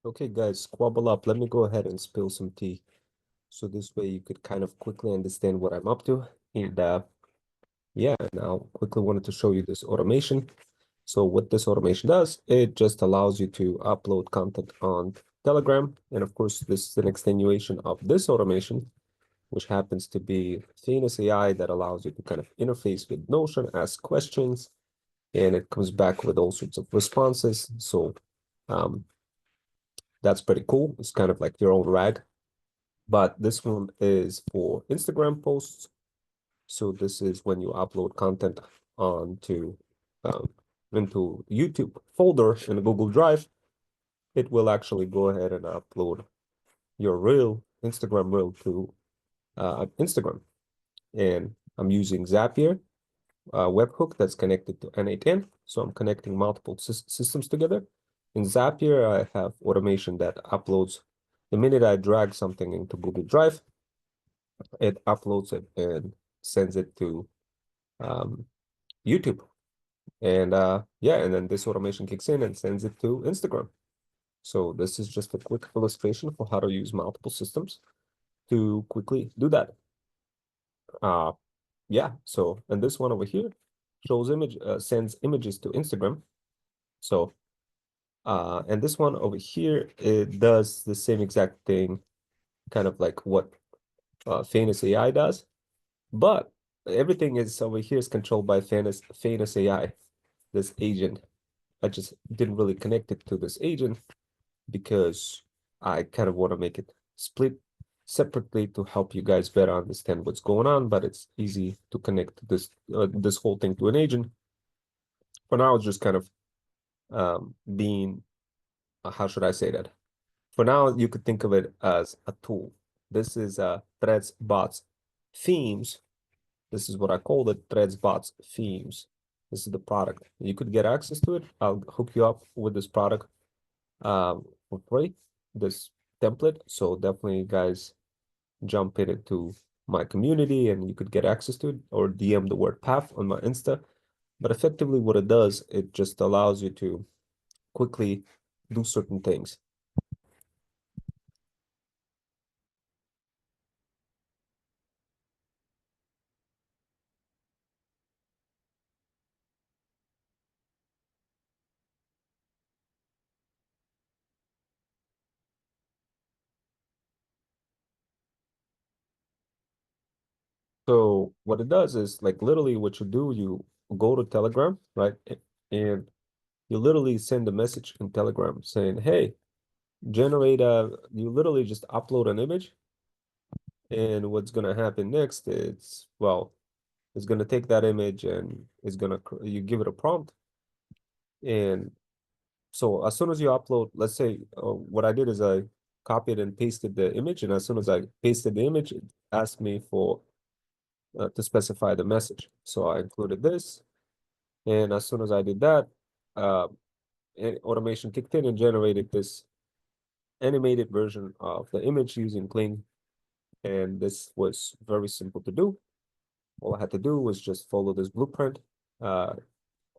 Okay, guys, squabble up. Let me go ahead and spill some tea. So this way you could kind of quickly understand what I'm up to. And yeah, now quickly wanted to show you this automation. So what this automation does, it just allows you to upload content on Telegram. And of course, this is an extenuation of this automation, which happens to be Thanos AI that allows you to kind of interface with Notion, ask questions, and it comes back with all sorts of responses. So um, that's pretty cool. It's kind of like your own RAG. But this one is for Instagram posts. So this is when you upload content onto um, into YouTube folder in a Google Drive. It will actually go ahead and upload your real Instagram reel to Instagram. And I'm using Zapier webhook that's connected to N8N. So I'm connecting multiple systems together. In Zapier, I have automation that uploads the minute I drag something into Google Drive, it uploads it and sends it to um, YouTube. And yeah, and then this automation kicks in and sends it to Instagram. So this is just a quick illustration for how to use multiple systems to quickly do that. Yeah, so and this one over here shows sends images to Instagram. So and this one over here, it does the same exact thing, kind of like what Famous AI does. But everything is over here is controlled by Famous AI, this agent. I just didn't really connect it to this agent because I kind of want to make it split separately to help you guys better understand what's going on, but it's easy to connect this whole thing to an agent. For now, it's just kind of being, how should I say that? For now, you could think of it as a tool. This is Threadspot's themes. This is what I call the Threadspot's themes. This is the product. You could get access to it. I'll hook you up with this product for free, this template. So definitely, guys, jump into my community and you could get access to it, or DM the word path on my Insta. But effectively, what it does, it just allows you to quickly do certain things. So what it does is like literally what you do, you go to Telegram, right? And you literally send a message in Telegram saying, hey, you literally just upload an image. And what's going to happen next is, well, it's going to take that image and you give it a prompt. And so as soon as you upload, let's say what I did is I copied and pasted the image. And as soon as I pasted the image, it asked me for to specify the message. So I included this. And as soon as I did that, uh, automation kicked in and generated this animated version of the image using Kling. And this was very simple to do. All I had to do was just follow this blueprint. Uh,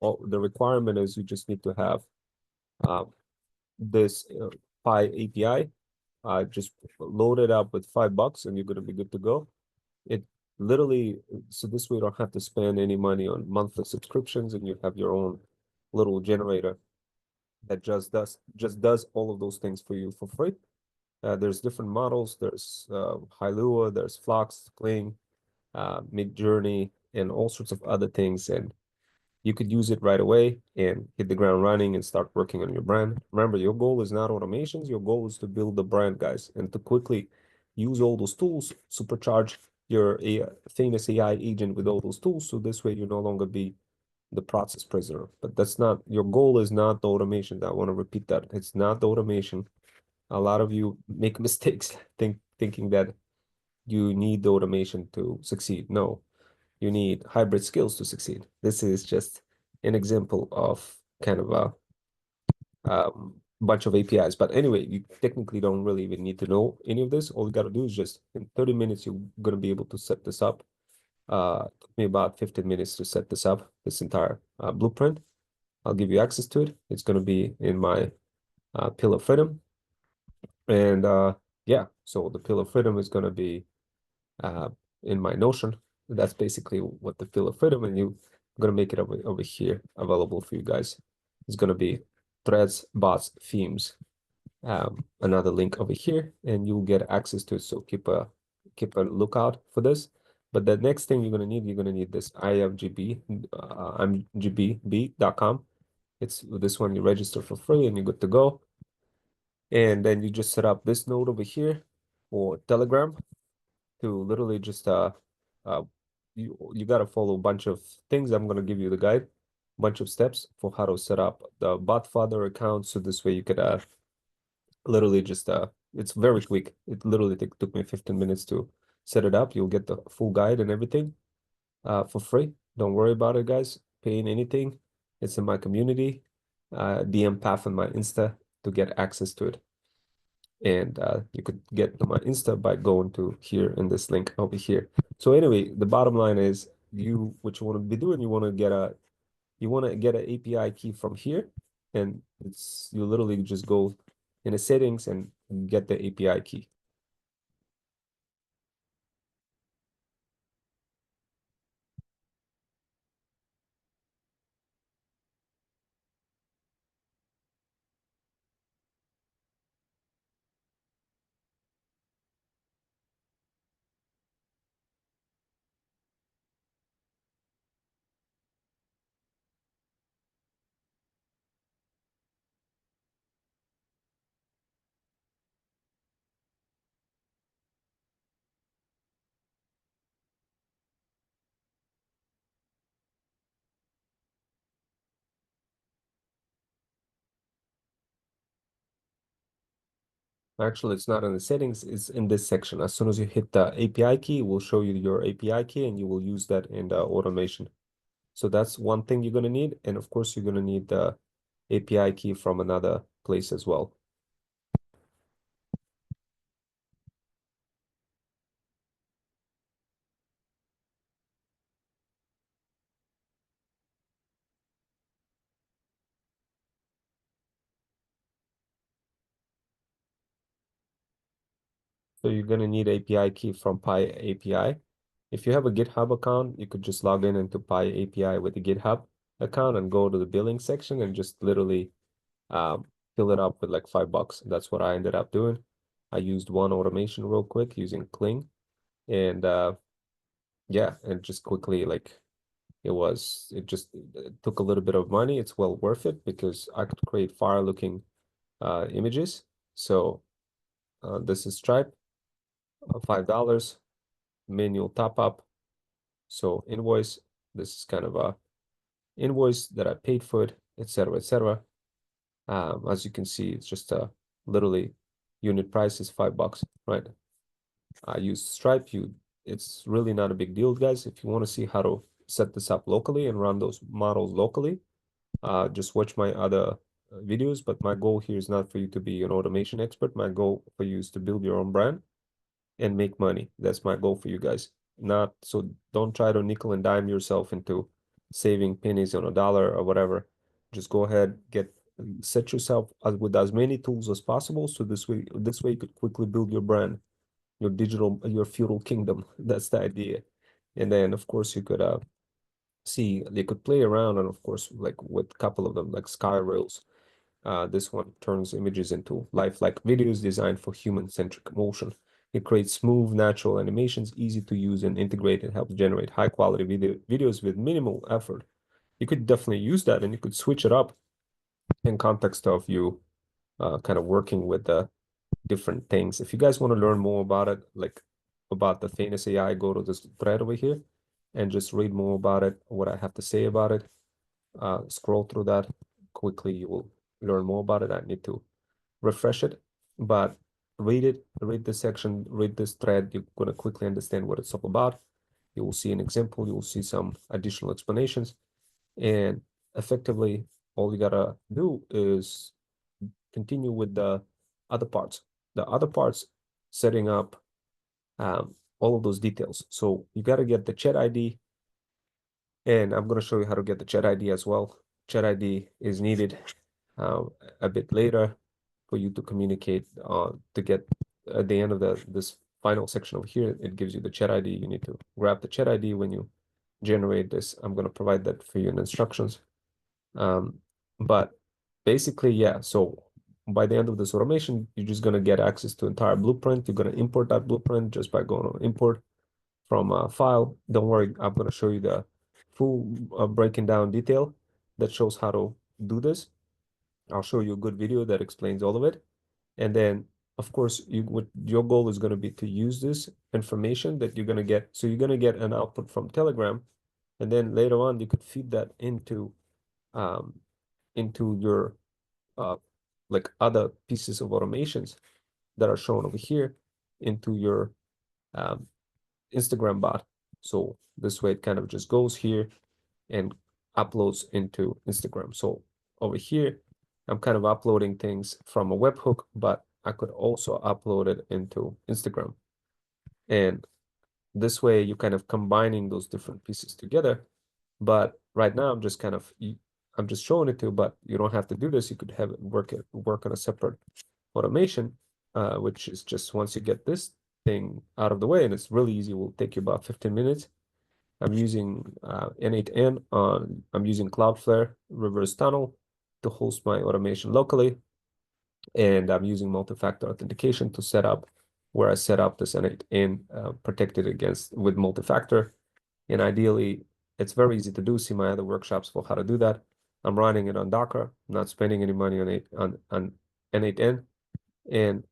the requirement is you just need to have uh, this Pi API. Just load it up with $5 and you're going to be good to go. It literally, so this way you don't have to spend any money on monthly subscriptions and you have your own little generator that just does all of those things for you for free. There's different models. There's Hilua, there's Flux, Kling, Midjourney, and all sorts of other things. And you could use it right away and hit the ground running and start working on your brand. Remember, your goal is not automations. Your goal is to build the brand, guys, and to quickly use all those tools, supercharge your famous AI agent with all those tools. So this way you no longer be the process prisoner. But that's not, your goal is not the automation. I want to repeat that. It's not the automation. A lot of you make mistakes thinking that you need the automation to succeed. No, you need hybrid skills to succeed. This is just an example of kind of a bunch of APIs. But anyway, you technically don't really even need to know any of this. All you got to do is just in 30 minutes, you're going to be able to set this up. It took me about 15 minutes to set this up, this entire blueprint. I'll give you access to it. It's going to be in my Pillar of Freedom. And yeah, so the Pill of Freedom is going to be uh, in my Notion. That's basically what the Pill of Freedom, and I'm going to make it over here available for you guys. It's going to be threads, bots, themes. Another link over here, and you'll get access to it. So keep a lookout for this. But the next thing you're gonna need this imgb, imgbb.com. It's this one. You register for free, and you're good to go. And then you just set up this node over here for Telegram to literally just uh you gotta follow a bunch of things. I'm gonna give you the guide, bunch of steps for how to set up the botfather account. So this way you could literally just it's very quick. It literally took me 15 minutes to set it up. You'll get the full guide and everything for free. Don't worry about it, guys. Paying anything. It's in my community. DM Path on my Insta to get access to it. And you could get to my Insta by going to here in this link over here. So anyway, the bottom line is what you want to be doing, you want to get an API key from here, and you literally just go in the settings and get the API key. Actually, it's not in the settings, it's in this section. As soon as you hit the API key, it will show you your API key, and you will use that in the automation. So that's one thing you're going to need. And of course, you're going to need the API key from another place as well. So you're going to need API key from Pi API. If you have a GitHub account, you could just log in into Pi API with the GitHub account and go to the billing section and just literally fill it up with like $5. That's what I ended up doing. I used one automation real quick using Kling, and yeah, and just quickly like it took a little bit of money. It's well worth it because I could create fire looking images. So this is Stripe, $5 manual top up. So invoice, this is kind of a invoice that I paid for it, etc., etc. As you can see, it's just literally unit price is $5, right? I use Stripe. It's really not a big deal, guys. If you want to see how to set this up locally and run those models locally, just watch my other videos. But my goal here is not for you to be an automation expert. My goal for you is to build your own brand and make money. That's my goal for you guys. Not so don't try to nickel and dime yourself into saving pennies on a dollar or whatever. Just go ahead, set yourself with as many tools as possible. So this way you could quickly build your brand, your feudal kingdom. That's the idea. And then of course you could see they could play around, and of course like with a couple of them like sky rails. This one turns images into lifelike videos designed for human-centric motion. It creates smooth, natural animations, easy to use and integrate, and helps generate high-quality videos with minimal effort. You could definitely use that, and you could switch it up in context of you kind of working with the different things. If you guys want to learn more about it, like about the Thanos AI, go to this thread over here and just read more about it, what I have to say about it. Scroll through that quickly. You will learn more about it. I need to refresh it, but read this section, read this thread. You're going to quickly understand what it's all about. You will see an example. You will see some additional explanations. And effectively, all you got to do is continue with the other parts. The other parts, setting up all of those details. So you got to get the chat ID, and I'm going to show you how to get the chat ID as well. Chat ID is needed uh, a bit later. for you to communicate to get at the end of this final section over here, it gives you the chat ID. You need to grab the chat ID when you generate this. I'm going to provide that for you in instructions. But basically, yeah, so by the end of this automation, you're just going to get access to entire blueprint. You're going to import that blueprint just by going to import from a file. Don't worry, I'm going to show you the full breaking down detail that shows how to do this. I'll show you a good video that explains all of it. And then, of course, what your goal is going to be to use this information that you're going to get. So you're going to get an output from Telegram, and then later on you could feed that um, into your like other pieces of automations that are shown over here into your um, Instagram bot. So this way it kind of just goes here and uploads into Instagram. So over here, I'm kind of uploading things from a webhook, but I could also upload it into Instagram. And this way you're kind of combining those different pieces together. But right now I'm just showing it to you, but you don't have to do this. You could have it work on a separate automation, which is just once you get this thing out of the way, and it's really easy, it will take you about 15 minutes. I'm using N8N on, I'm using Cloudflare reverse tunnel to host my automation locally. And I'm using multi-factor authentication to set up where I set up this N8N protected against with multi-factor. And ideally, it's very easy to do. See my other workshops for how to do that. I'm running it on Docker, not spending any money on N8N. And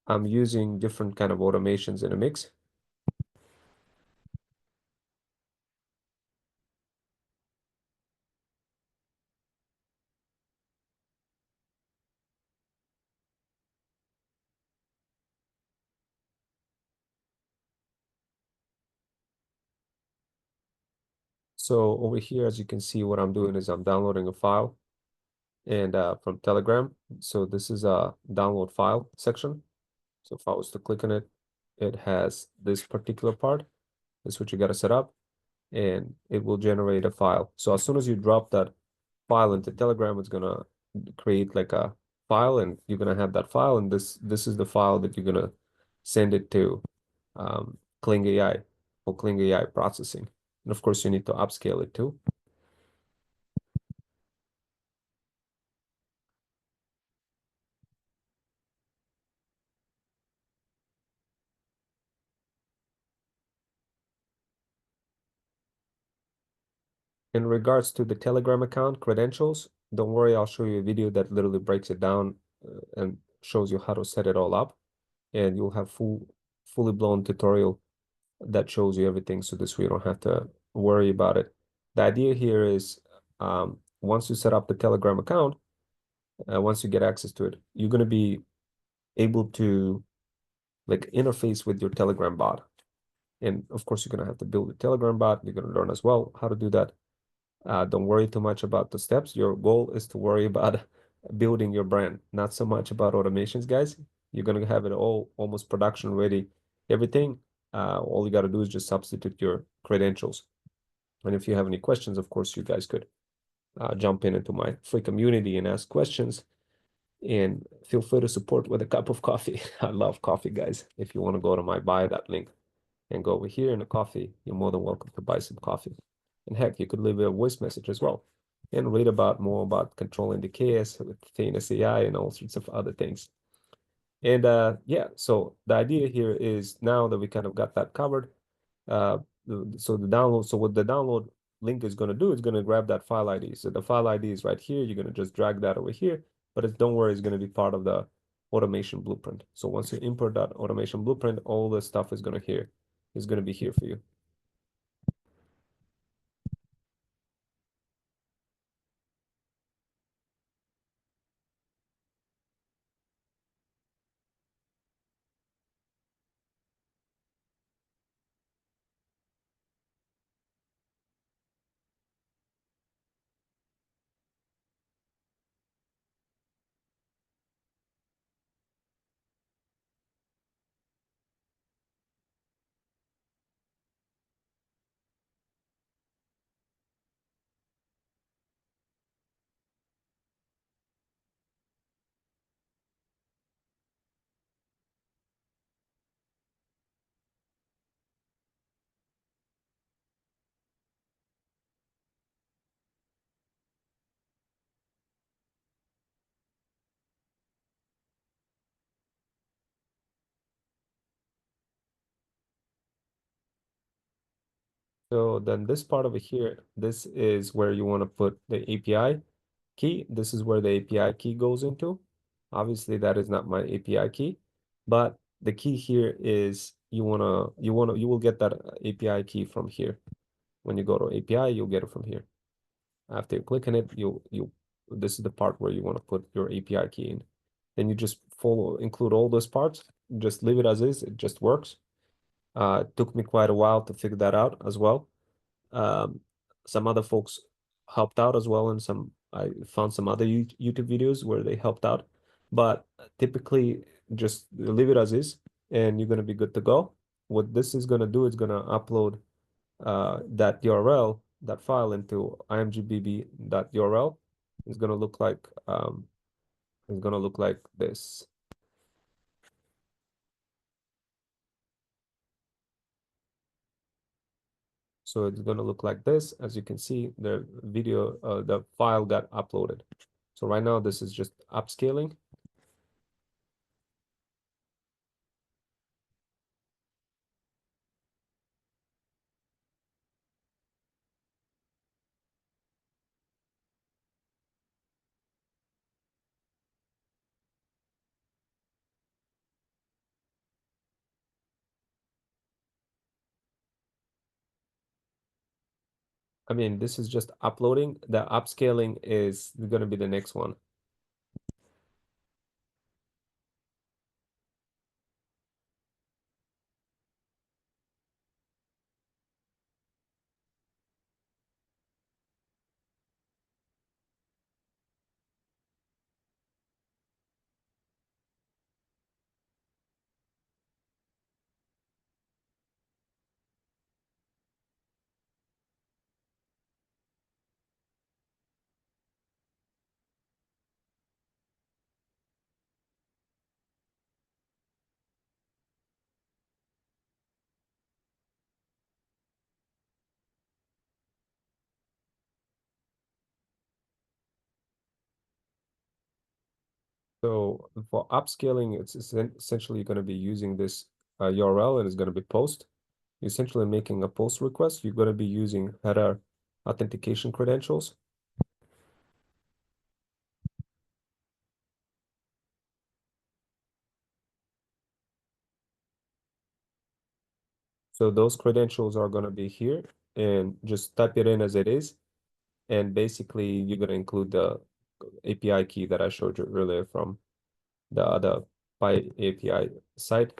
I'm using different kind of automations in a mix. So over here, as you can see, what I'm doing is I'm downloading a file and from Telegram. So this is a download file section. So if I was to click on it, it has this particular part. This is what you got to set up, and it will generate a file. So as soon as you drop that file into Telegram, it's gonna create like a file, and you're gonna have that file, and this is the file that you're gonna send it to Kling AI for Kling AI processing. And of course, you need to upscale it too. In regards to the Telegram account credentials, don't worry, I'll show you a video that literally breaks it down and shows you how to set it all up. And you'll have fully blown tutorial that shows you everything. So this way you don't have to worry about it. The idea here is once you set up the Telegram account, once you get access to it, you're going to be able to like interface with your Telegram bot. And of course, you're going to have to build a Telegram bot. You're going to learn as well how to do that. Don't worry too much about the steps. Your goal is to worry about building your brand, not so much about automations, guys. You're going to have it all almost production ready, everything. All you got to do is just substitute your credentials. And if you have any questions, of course, you guys could jump into my free community and ask questions. And feel free to support with a cup of coffee. I love coffee, guys. If you want to go to my buy that link and go over here in a coffee, you're more than welcome to buy some coffee. And heck, you could leave a voice message as well and read about more about controlling the chaos with Thanos AI and all sorts of other things. And yeah, so the idea here is now that we kind of got that covered, uh, so what the download link is going to do is going to grab that file ID. So the file ID is right here. You're going to just drag that over here, but don't worry, it's going to be part of the automation blueprint. So once you import that automation blueprint, all the stuff is going to be here for you. So then this part over here, this is where you want to put the API key. This is where the API key goes into. Obviously, that is not my API key, but the key here is you will get that API key from here. When you go to API, you'll get it from here. After you click on it, this is the part where you want to put your API key in. Then you just include all those parts, just leave it as is, it just works. It took me quite a while to figure that out as well. Um, some other folks helped out as well, and I found some other YouTube videos where they helped out. But typically, just leave it as is, and you're gonna be good to go. What this is gonna do is gonna upload that URL, that file into imgbb.url. It's gonna look like this. So it's going to look like this. As you can see, the file got uploaded. So right now, this is just upscaling. I mean, this is just uploading. The upscaling is going to be the next one. So for upscaling, it's essentially going to be using this URL, and it's going to be post. You're essentially making a post request. You're going to be using header authentication credentials. So those credentials are going to be here, and just type it in as it is. And basically, you're going to include the API key that I showed you earlier from the other Pi API site.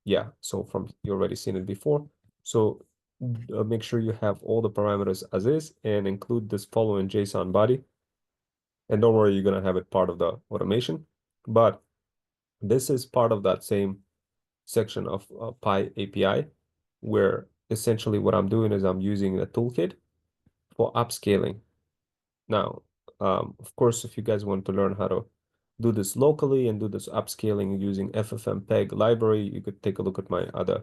Yeah, so you already seen it before. So make sure you have all the parameters as is and include this following JSON body. And don't worry, you're going to have it part of the automation. But this is part of that same section of Pi API, where essentially what I'm doing is I'm using a toolkit for upscaling. Now, of course, if you guys want to learn how to do this locally and do this upscaling using FFmpeg library, you could take a look at my other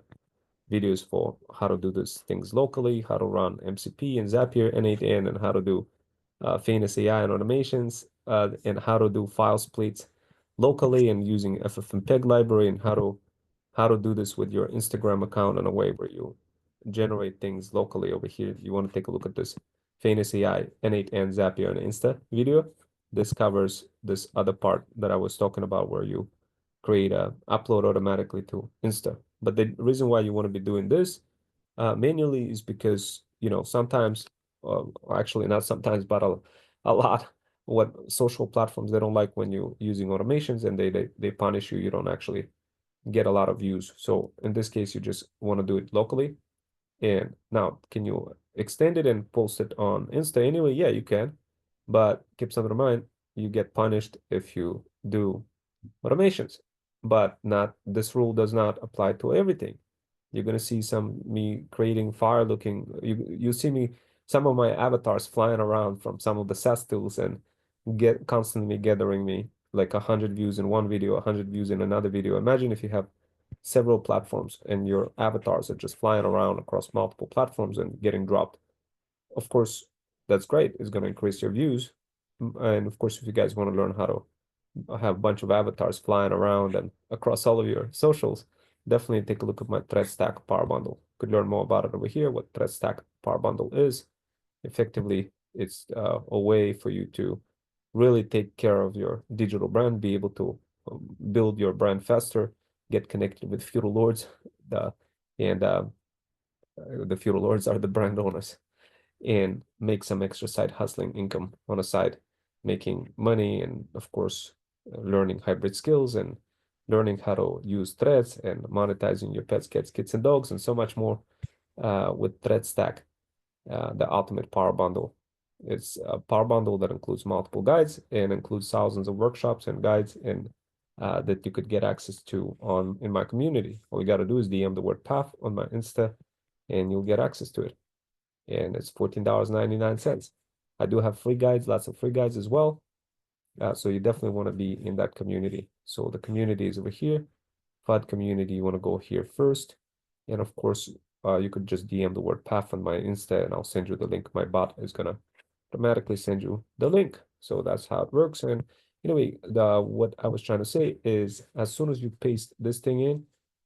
videos for how to do these things locally, how to run MCP and Zapier N8N, and how to do famous AI and automations, and how to do file splits locally and using FFmpeg library, and how to do this with your Instagram account in a way where you generate things locally over here. If you want to take a look at this famous AI N8N Zapier and Insta video, this covers this other part that I was talking about where you create a upload automatically to Insta. But the reason why you want to be doing this manually is because, sometimes, actually not sometimes, but a lot, what social platforms, they don't like when you using automations, and they punish you. You don't actually get a lot of views. So in this case, you just want to do it locally. And now, can you extend it and post it on Insta anyway? Yeah, you can. But keep something in mind, you get punished if you do automations. But not this rule does not apply to everything. You're gonna see me creating fire looking. You see me some of my avatars flying around from some of the SaaS tools and get constantly gathering me like 100 views in one video, 100 views in another video. Imagine if you have several platforms and your avatars are just flying around across multiple platforms and getting dropped. Of course, that's great. It's going to increase your views. And of course, if you guys want to learn how to have a bunch of avatars flying around and across all of your socials, definitely take a look at my Thread Stack Power Bundle. could learn more about it over here, what Threadstack Power Bundle is. Effectively, it's a way for you to really take care of your digital brand, be able to build your brand faster, get connected with feudal lords, and the feudal lords are the brand owners, and make some extra side hustling income on the side, making money, and of course, learning hybrid skills and learning how to use threads and monetizing your pets, cats, kids, and dogs, and so much more with Threadstack, the ultimate power bundle. It's a power bundle that includes multiple guides and includes thousands of workshops and guides and that you could get access to on in my community. All you got to do is DM the word path on my Insta, and you'll get access to it. And it's $14.99. I do have free guides, lots of free guides as well. So you definitely want to be in that community. So the community is over here. FUD community, you want to go here first. And of course, you could just DM the word path on my Insta and I'll send you the link. My bot is gonna automatically send you the link. So that's how it works. And anyway, what I was trying to say is as soon as you paste this thing in,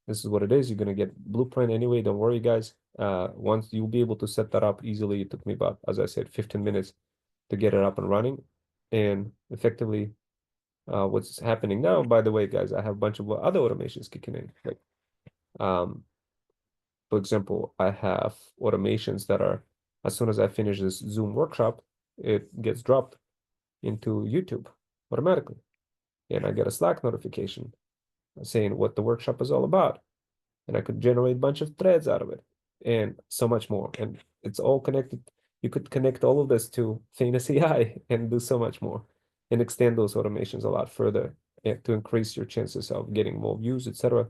this is what it is. You're gonna get blueprint anyway. Don't worry, guys. Once you'll be able to set that up easily. It took me about, as I said, 15 minutes to get it up and running. And effectively, what's happening now, by the way, guys, I have a bunch of other automations kicking in. Like, for example, I have automations that are, as soon as I finish this Zoom workshop, it gets dropped into YouTube automatically. And I get a Slack notification saying what the workshop is all about. And I could generate a bunch of threads out of it and so much more. And it's all connected. You could connect all of this to Famous AI and do so much more and extend those automations a lot further and to increase your chances of getting more views, etc.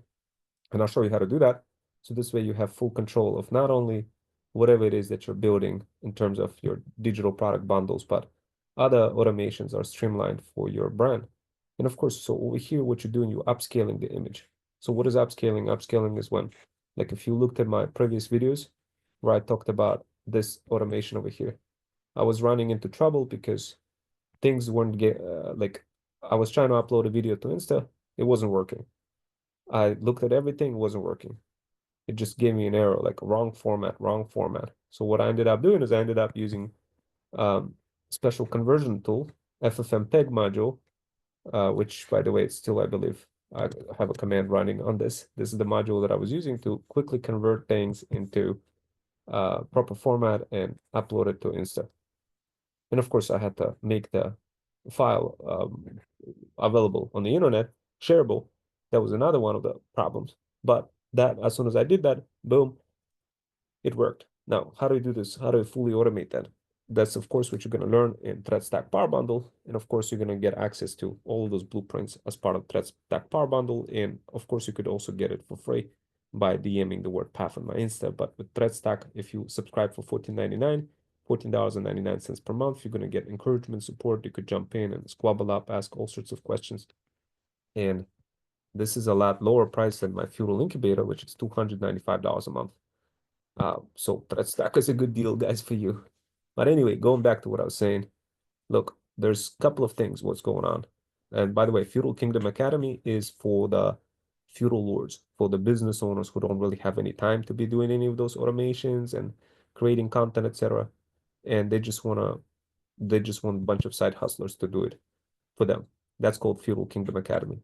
And I'll show you how to do that. So this way you have full control of not only whatever it is that you're building in terms of your digital product bundles, but other automations are streamlined for your brand. And of course, so over here, what you're doing, you're upscaling the image. So what is upscaling? Upscaling is when, like if you looked at my previous videos where I talked about this automation over here, I was running into trouble because things weren't like I was trying to upload a video to Insta, it wasn't working. I looked at everything, it wasn't working. It just gave me an error, like wrong format, wrong format. So what I ended up doing is I ended up using special conversion tool, FFmpeg module, which by the way, it's still, I believe, I have a command running on this. This is the module that I was using to quickly convert things into proper format and upload it to Insta. And of course, I had to make the file available on the internet, shareable. That was another one of the problems. But that, as soon as I did that, boom, it worked. Now, how do you do this? How do you fully automate that? That's, of course, what you're going to learn in Threadstack Power Bundle. And of course, you're going to get access to all of those blueprints as part of Threadstack Power Bundle. And of course, you could also get it for free by DMing the word path on my Insta. But with Threadstack, if you subscribe for $14.99, $14.99 per month, you're going to get encouragement, support. You could jump in and squabble up, ask all sorts of questions. And this is a lot lower price than my Feudal Incubator, which is $295 a month. So Threadstack is a good deal, guys, for you. But anyway, going back to what I was saying, look, there's a couple of things what's going on. And by the way, Feudal Kingdom Academy is for the feudal lords, for the business owners who don't really have any time to be doing any of those automations and creating content, etc. And they just want a bunch of side hustlers to do it for them. That's called Feudal Kingdom Academy.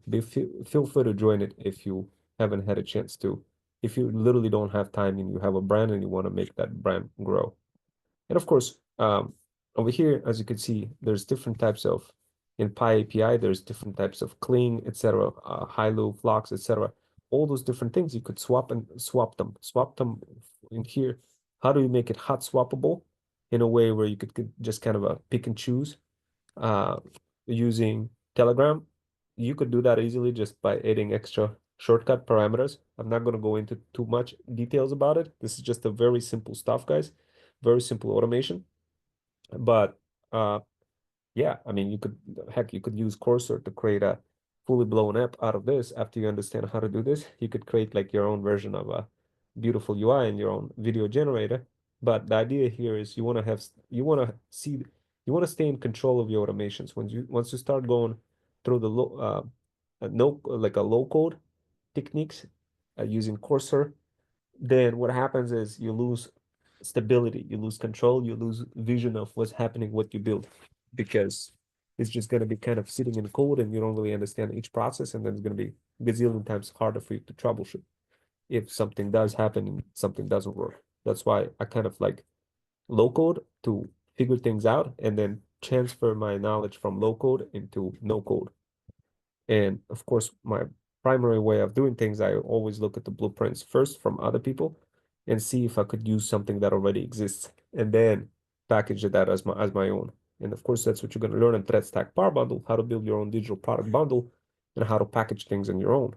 Feel free to join it if you haven't had a chance to. If you literally don't have time and you have a brand and you want to make that brand grow. And of course, over here, as you can see, there's different types of, in Pi API, there's different types of cling, etc., high-low, flux, etc. All those different things you could swap them in here. How do you make it hot swappable in a way where you could just kind of pick and choose using Telegram? You could do that easily just by adding extra shortcut parameters. I'm not going to go into too much details about it. This is just a very simple stuff, guys. Very simple automation. But yeah, I mean, you could use Cursor to create a fully blown app out of this. After you understand how to do this, you could create like your own version of a beautiful UI and your own video generator. But the idea here is you want to stay in control of your automations. Once you start going through the no like a low code techniques using Cursor, then what happens is you lose stability, you lose control, you lose vision of what's happening, what you build, because it's just going to be kind of sitting in code and you don't really understand each process, and then it's going to be gazillion times harder for you to troubleshoot if something does happen and something doesn't work. That's why I kind of like low code to figure things out and then transfer my knowledge from low code into no code. And of course, my primary way of doing things, I always look at the blueprints first from other people and see if I could use something that already exists and then package that as my own. And of course, that's what you're going to learn in Thread Stack Power Bundle, how to build your own digital product bundle and how to package things on your own.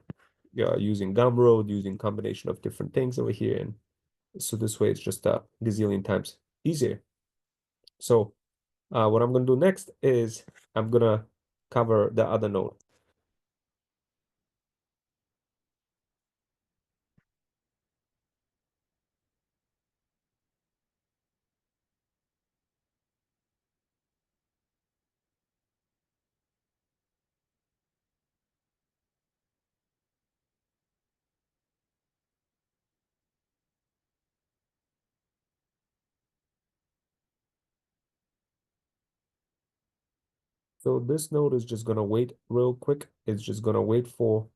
Using Gumroad, using combination of different things over here. And so this way it's just a gazillion times easier. So what I'm going to do next is I'm going to cover the other node. So this node is just gonna wait real quick. It's just gonna wait for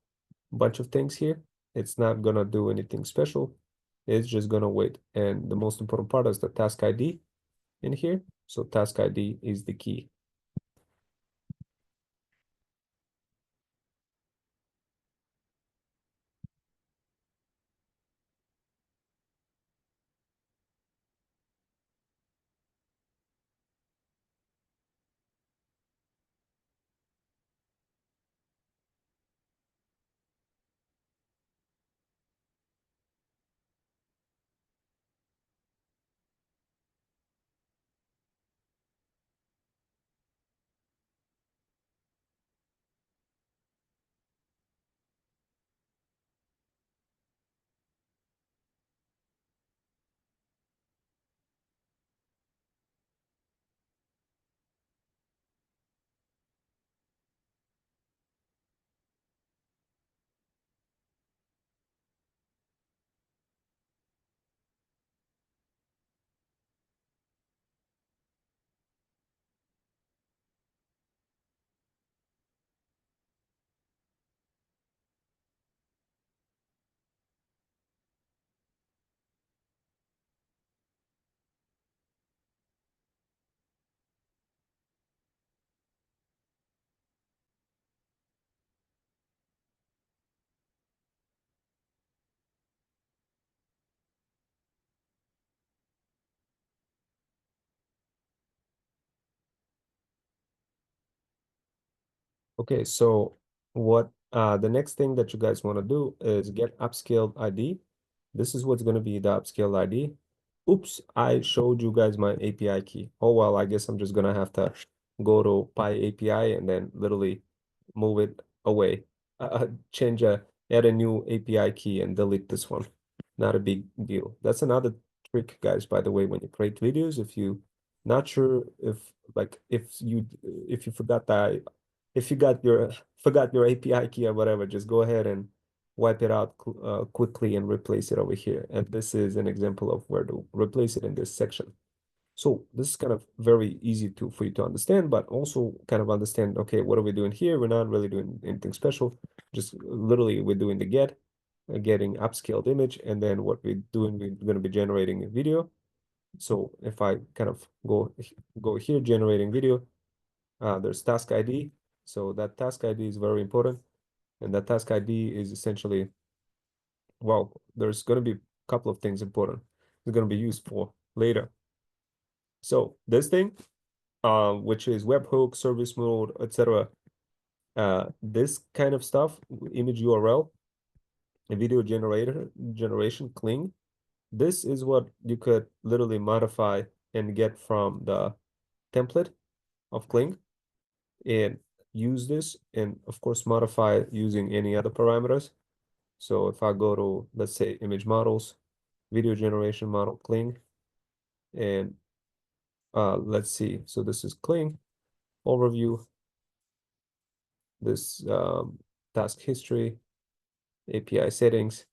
a bunch of things here. It's not gonna do anything special. It's just gonna wait. And the most important part is the task ID in here. So task ID is the key. Okay, so what the next thing that you guys want to do is get upscaled ID. This is what's going to be the upscaled ID. Oops, I showed you guys my API key. Oh well, I guess I'm just gonna have to go to Pi API and then literally move it away. Change add a new API key and delete this one. Not a big deal. That's another trick, guys, by the way, when you create videos, if you not sure if like if you forgot that if you got your forgot your API key or whatever, just go ahead and wipe it out quickly and replace it over here. And this is an example of where to replace it in this section. So this is kind of very easy to for you to understand, but also kind of understand, okay, what are we doing here? We're not really doing anything special. Just literally we're doing the get, getting upscaled image, and then what we're doing, we're going to be generating a video. So if I kind of go here, generating video, there's task ID. So that task ID is very important. And that task ID is essentially, well, there's going to be a couple of things important. It's going to be used for later. So this thing, which is webhook, service mode, etc. This kind of stuff, image URL, a video generation, cling. This is what you could literally modify and get from the template of cling and use this and of course modify using any other parameters. So if I go to, let's say, image models, video generation model cling, and let's see, so this is cling overview, this task history, API settings.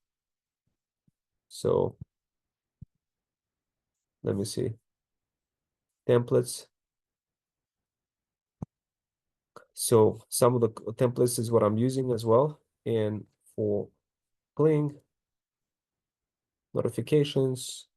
So let me see. Templates. So some of the templates is what I'm using as well. And for Kling, notifications,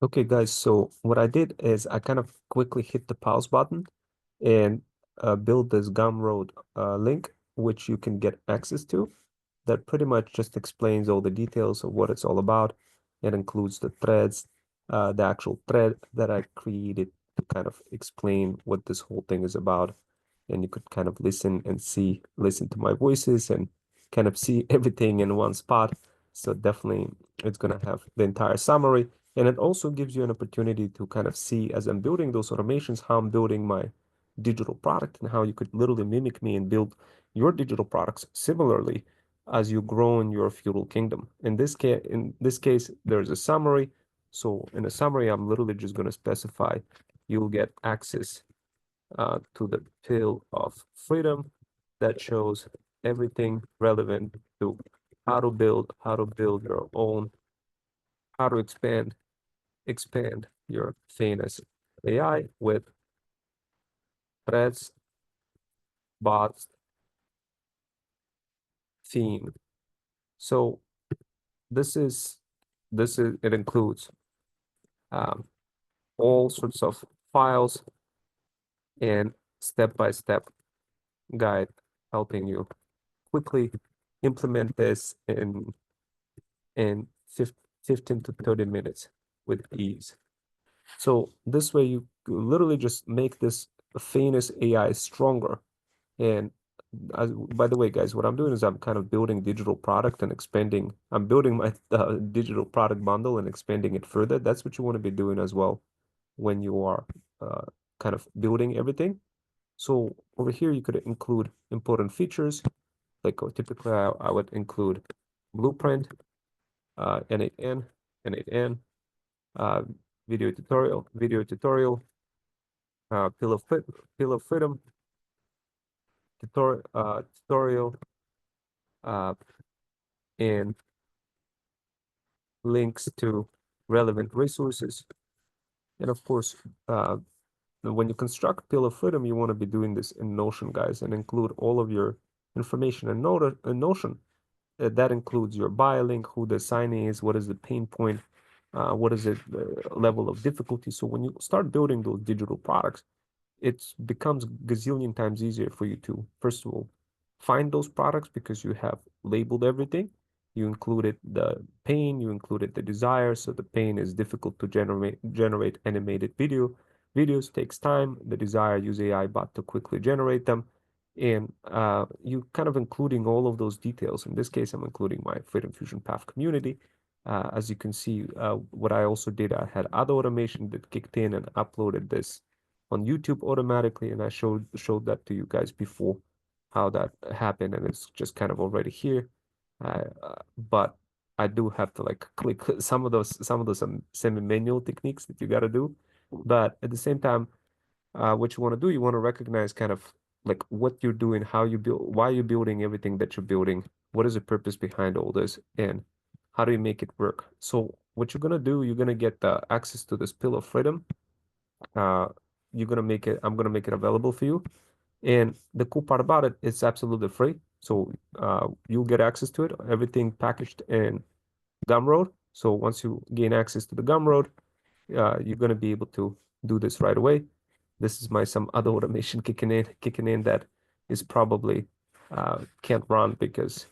Okay, guys, so what I did is I kind of quickly hit the pause button and build this Gumroad link, which you can get access to. That pretty much just explains all the details of what it's all about. It includes the threads, the actual thread that I created to kind of explain what this whole thing is about. And you could kind of listen and see, listen to my voices and kind of see everything in one spot. So definitely it's going to have the entire summary. And it also gives you an opportunity to kind of see as I'm building those automations, how I'm building my digital product and how you could literally mimic me and build your digital products similarly as you grow in your feudal kingdom. In this case, there's a summary. So in a summary, I'm literally just going to specify you'll get access to the pill of freedom that shows everything relevant to how to build your own, how to expand your Thanos AI with threads, bots, theme. So this is it includes um, all sorts of files and step-by-step guide helping you quickly implement this in 15 to 30 minutes with ease. So this way you literally just make this famous AI stronger. And by the way, guys, what I'm doing is I'm kind of building digital product and expanding. I'm building my digital product bundle and expanding it further. That's what you want to be doing as well when you are uh, kind of building everything. So over here, you could include important features. Like typically, I would include blueprint, N8N, N8N, uh, video tutorial, pill of freedom, tutorial, uh, and links to relevant resources. And of course, uh, when you construct pill of freedom, you want to be doing this in Notion, guys, and include all of your information in Notion. That includes your buy link, who the sign is, what is the pain point, what is it, the level of difficulty. So when you start building those digital products, it becomes gazillion times easier for you to, first of all, find those products because you have labeled everything. You included the pain, you included the desire. So the pain is difficult to generate animated videos takes time. The desire, use AI bot to quickly generate them. And you kind of including all of those details. In this case, I'm including my Freedom Fusion Path community. As you can see, what I also did, I had other automation that kicked in and uploaded this on YouTube automatically, and I showed that to you guys before how that happened, and it's just kind of already here. But I do have to like click some of those semi-manual techniques that you got to do. But at the same time, what you want to do, you want to recognize kind of like what you're doing, how you build, why you're building everything that you're building, what is the purpose behind all this, and how do you make it work. So what you're gonna do, you're gonna get access to this pill of freedom. uh, I'm gonna make it available for you. And the cool part about it, it's absolutely free. So you'll get access to it, everything packaged in Gumroad. So once you gain access to the Gumroad, you're gonna be able to do this right away. This is my some other automation kicking in that is probably can't run because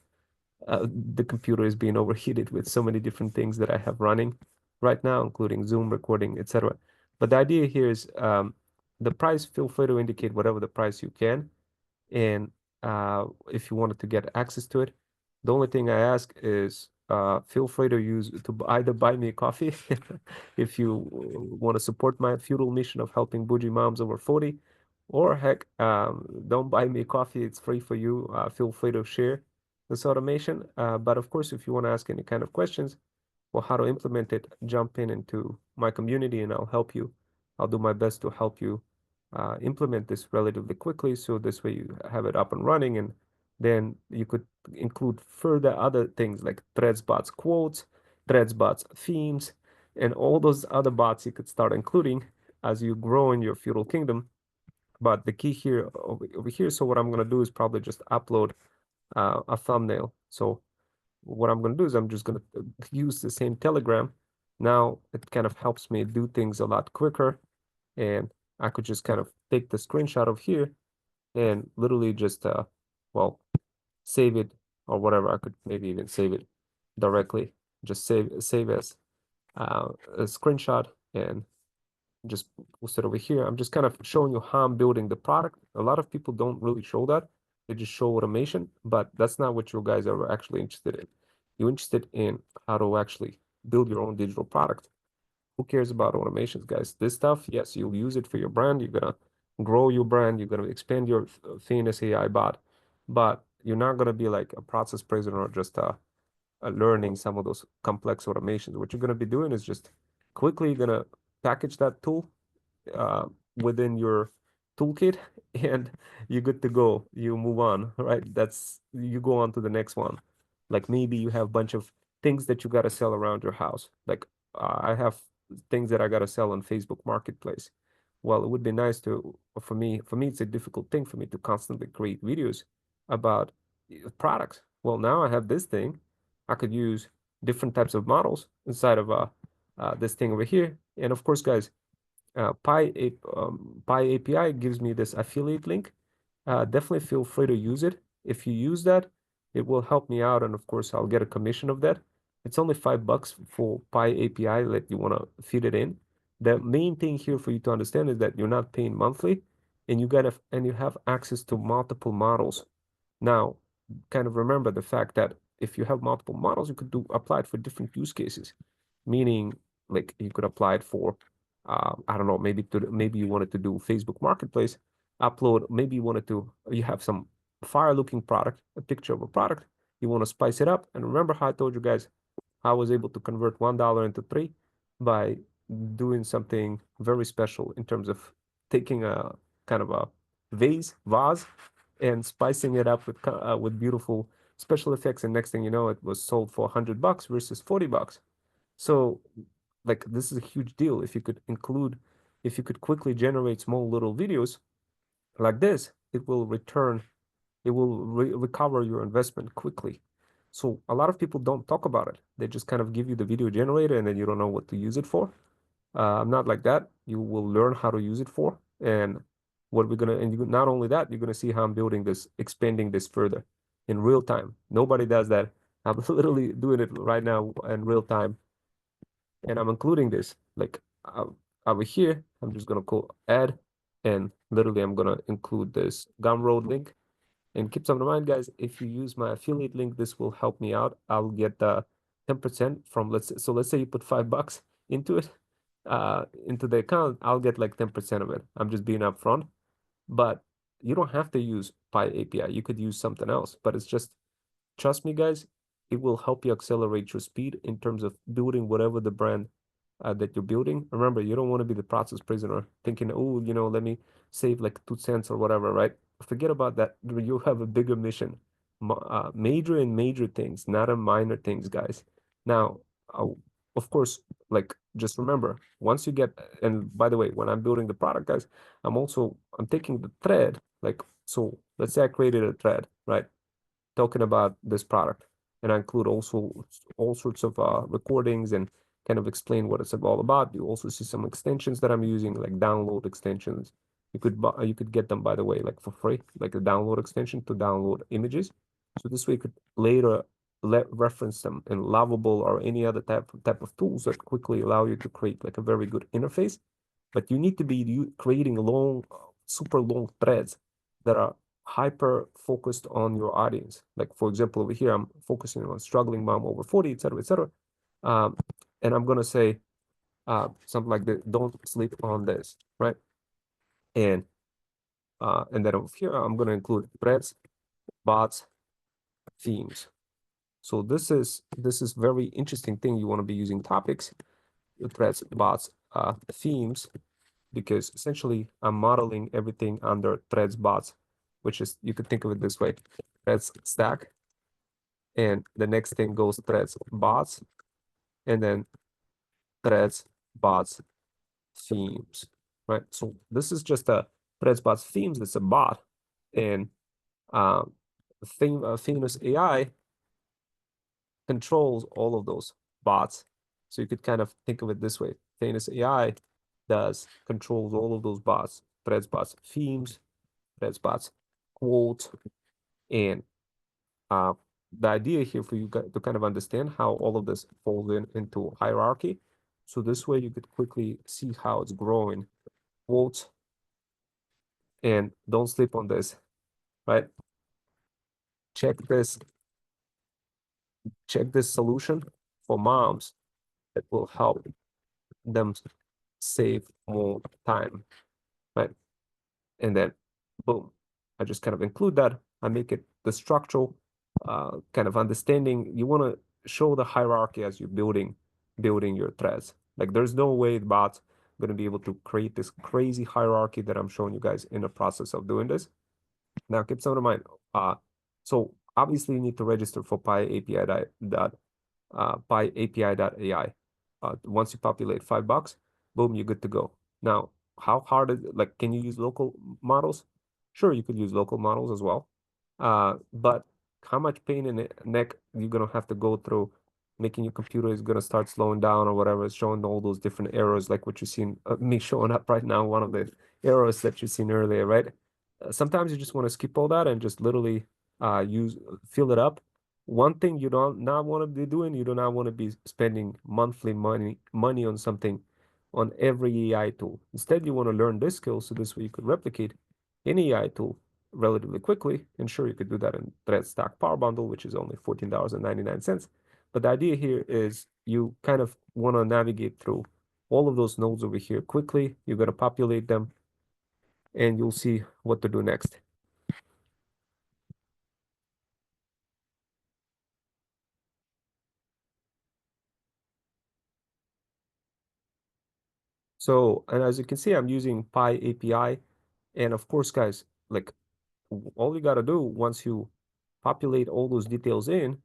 the computer is being overheated with so many different things that I have running right now, including Zoom recording, etc. But the idea here is the price, feel free to indicate whatever the price you can. And if you wanted to get access to it, the only thing I ask is feel free to either buy me a coffee if you want to support my feudal mission of helping bougie moms over 40, or heck, don't buy me a coffee. It's free for you. Feel free to share this automation. But of course, if you want to ask any kind of questions, or how to implement it, jump in into my community and I'll help you. I'll do my best to help you implement this relatively quickly. So this way you have it up and running, and then you could include further other things like Threadspot's quotes, Threadspot's themes, and all those other bots you could start including as you grow in your feudal kingdom. But the key here over here, so what I'm going to do is probably just upload a thumbnail. So what I'm going to do is I'm just going to use the same Telegram Now it kind of helps me do things a lot quicker, and I could just kind of take the screenshot of here and literally just well, save it or whatever. I could maybe even save it directly. Just save as a screenshot and just post it over here. I'm just kind of showing you how I'm building the product. A lot of people don't really show that. They just show automation, but that's not what you guys are actually interested in. You're interested in how to actually build your own digital product. Who cares about automations, guys? This stuff, yes, you'll use it for your brand. You're gonna grow your brand. You're gonna expand your Thanos AI bot, but you're not gonna be like a process prisoner or just learning some of those complex automations. What you're gonna be doing is just quickly gonna package that tool uh, within your toolkit and you're good to go. You move on, right? That's you go on to the next one. Like maybe you have a bunch of things that you got to sell around your house. Like I have things that I got to sell on Facebook Marketplace. Well, it would be nice to, for me, it's a difficult thing for me to constantly create videos about products. Well, now I have this thing. I could use different types of models inside of this thing over here. And of course, guys, Pi API gives me this affiliate link. Definitely feel free to use it. If you use that, it will help me out, and of course, I'll get a commission of that. It's only $5 for Pi API that you want to feed it in. The main thing here for you to understand is that you're not paying monthly, and you have access to multiple models. Now, kind of remember the fact that if you have multiple models, you could apply it for different use cases, meaning like you could apply it for I don't know, maybe you wanted to do Facebook Marketplace, upload, maybe you have some fire looking product, a picture of a product, you want to spice it up. And remember how I told you guys I was able to convert $1 into three by doing something very special in terms of taking a kind of a vase and spicing it up with beautiful special effects. And next thing you know, it was sold for $100 versus $40. So like this is a huge deal. If you could quickly generate small little videos like this, it will recover your investment quickly. So a lot of people don't talk about it. They just kind of give you the video generator and then you don't know what to use it for. I'm not like that. You will learn how to use it for. And not only that, you're gonna see how I'm building this, expanding this further in real time. Nobody does that. I'm literally doing it right now in real time, and I'm including this like over here. I'm just gonna call add, and literally I'm gonna include this Gumroad link. And keep some in mind, guys, if you use my affiliate link, this will help me out. I'll get the 10% from let's say you put $5 into it, into the account, I'll get like 10% of it. I'm just being upfront, but you don't have to use Pi API. You could use something else, but it's just trust me, guys, it will help you accelerate your speed in terms of building whatever the brand that you're building. Remember, you don't want to be the process prisoner thinking, oh, let me save like 2 cents or whatever, right? Forget about that. You have a bigger mission, major and major things, not a minor things, guys. Now, uh, of course, like just remember, once you get, and by the way, when I'm building the product, guys, I'm taking the thread, like, so let's say I created a thread, right? Talking about this product. And I include also all sorts of recordings and kind of explain what it's all about. You also see some extensions that I'm using, like download extensions. You could get them, by the way, like for free, like a download extension to download images. So this way you could later reference them in Lovable or any other type of tools that quickly allow you to create like a very good interface. But you need to be creating long, super long threads that are hyper focused on your audience. Like for example, over here, I'm focusing on struggling mom over 40, et cetera, et cetera. And I'm gonna say something like this, don't sleep on this, right? And then over here, I'm gonna include threads, bots, themes. So this is very interesting thing. You want to be using topics, threads, bots, themes, because essentially I'm modeling everything under threads bots, which is, you could think of it this way, threads stack, and the next thing goes threads bots, and then threads bots themes, right? So this is just a threads bots themes. It's a bot, and um, Thanos AI controls all of those bots So you could kind of think of it this way. Thanos AI controls all of those bots, Threadspot's themes, Threadspot's quotes, and uh, the idea here for you to kind of understand how all of this falls into hierarchy. So this way you could quickly see how it's growing. Quotes, and don't sleep on this, right? Check this, check this solution for moms that will help them save more time, right? And then boom, I just kind of include that. I make it the structural kind of understanding. You want to show the hierarchy as you're building your threads. Like there's no way the bot's going to be able to create this crazy hierarchy that I'm showing you guys in the process of doing this. Now keep some in mind. So obviously you need to register for PyAPI.ai. Once you populate $5, boom, you're good to go. Now, how hard is it? Like, can you use local models? Sure, you could use local models as well. But how much pain in the neck you're gonna have to go through making your computer is gonna start slowing down or whatever, it's showing all those different errors like what you've seen me showing up right now, one of the errors that you've seen earlier, right? Sometimes you just want to skip all that and just literally use fill it up. One thing you don't not want to be doing, you do not want to be spending monthly money on something on every AI tool. Instead, you want to learn this skill so this way you could replicate any AI tool relatively quickly. And sure, you could do that in Thread Stack Power Bundle, which is only $14.99. But the idea here is you kind of want to navigate through all of those nodes over here quickly. You're going to populate them and you'll see what to do next. So, and as you can see, I'm using Pi API. And of course, guys, like all you got to do once you populate all those details in,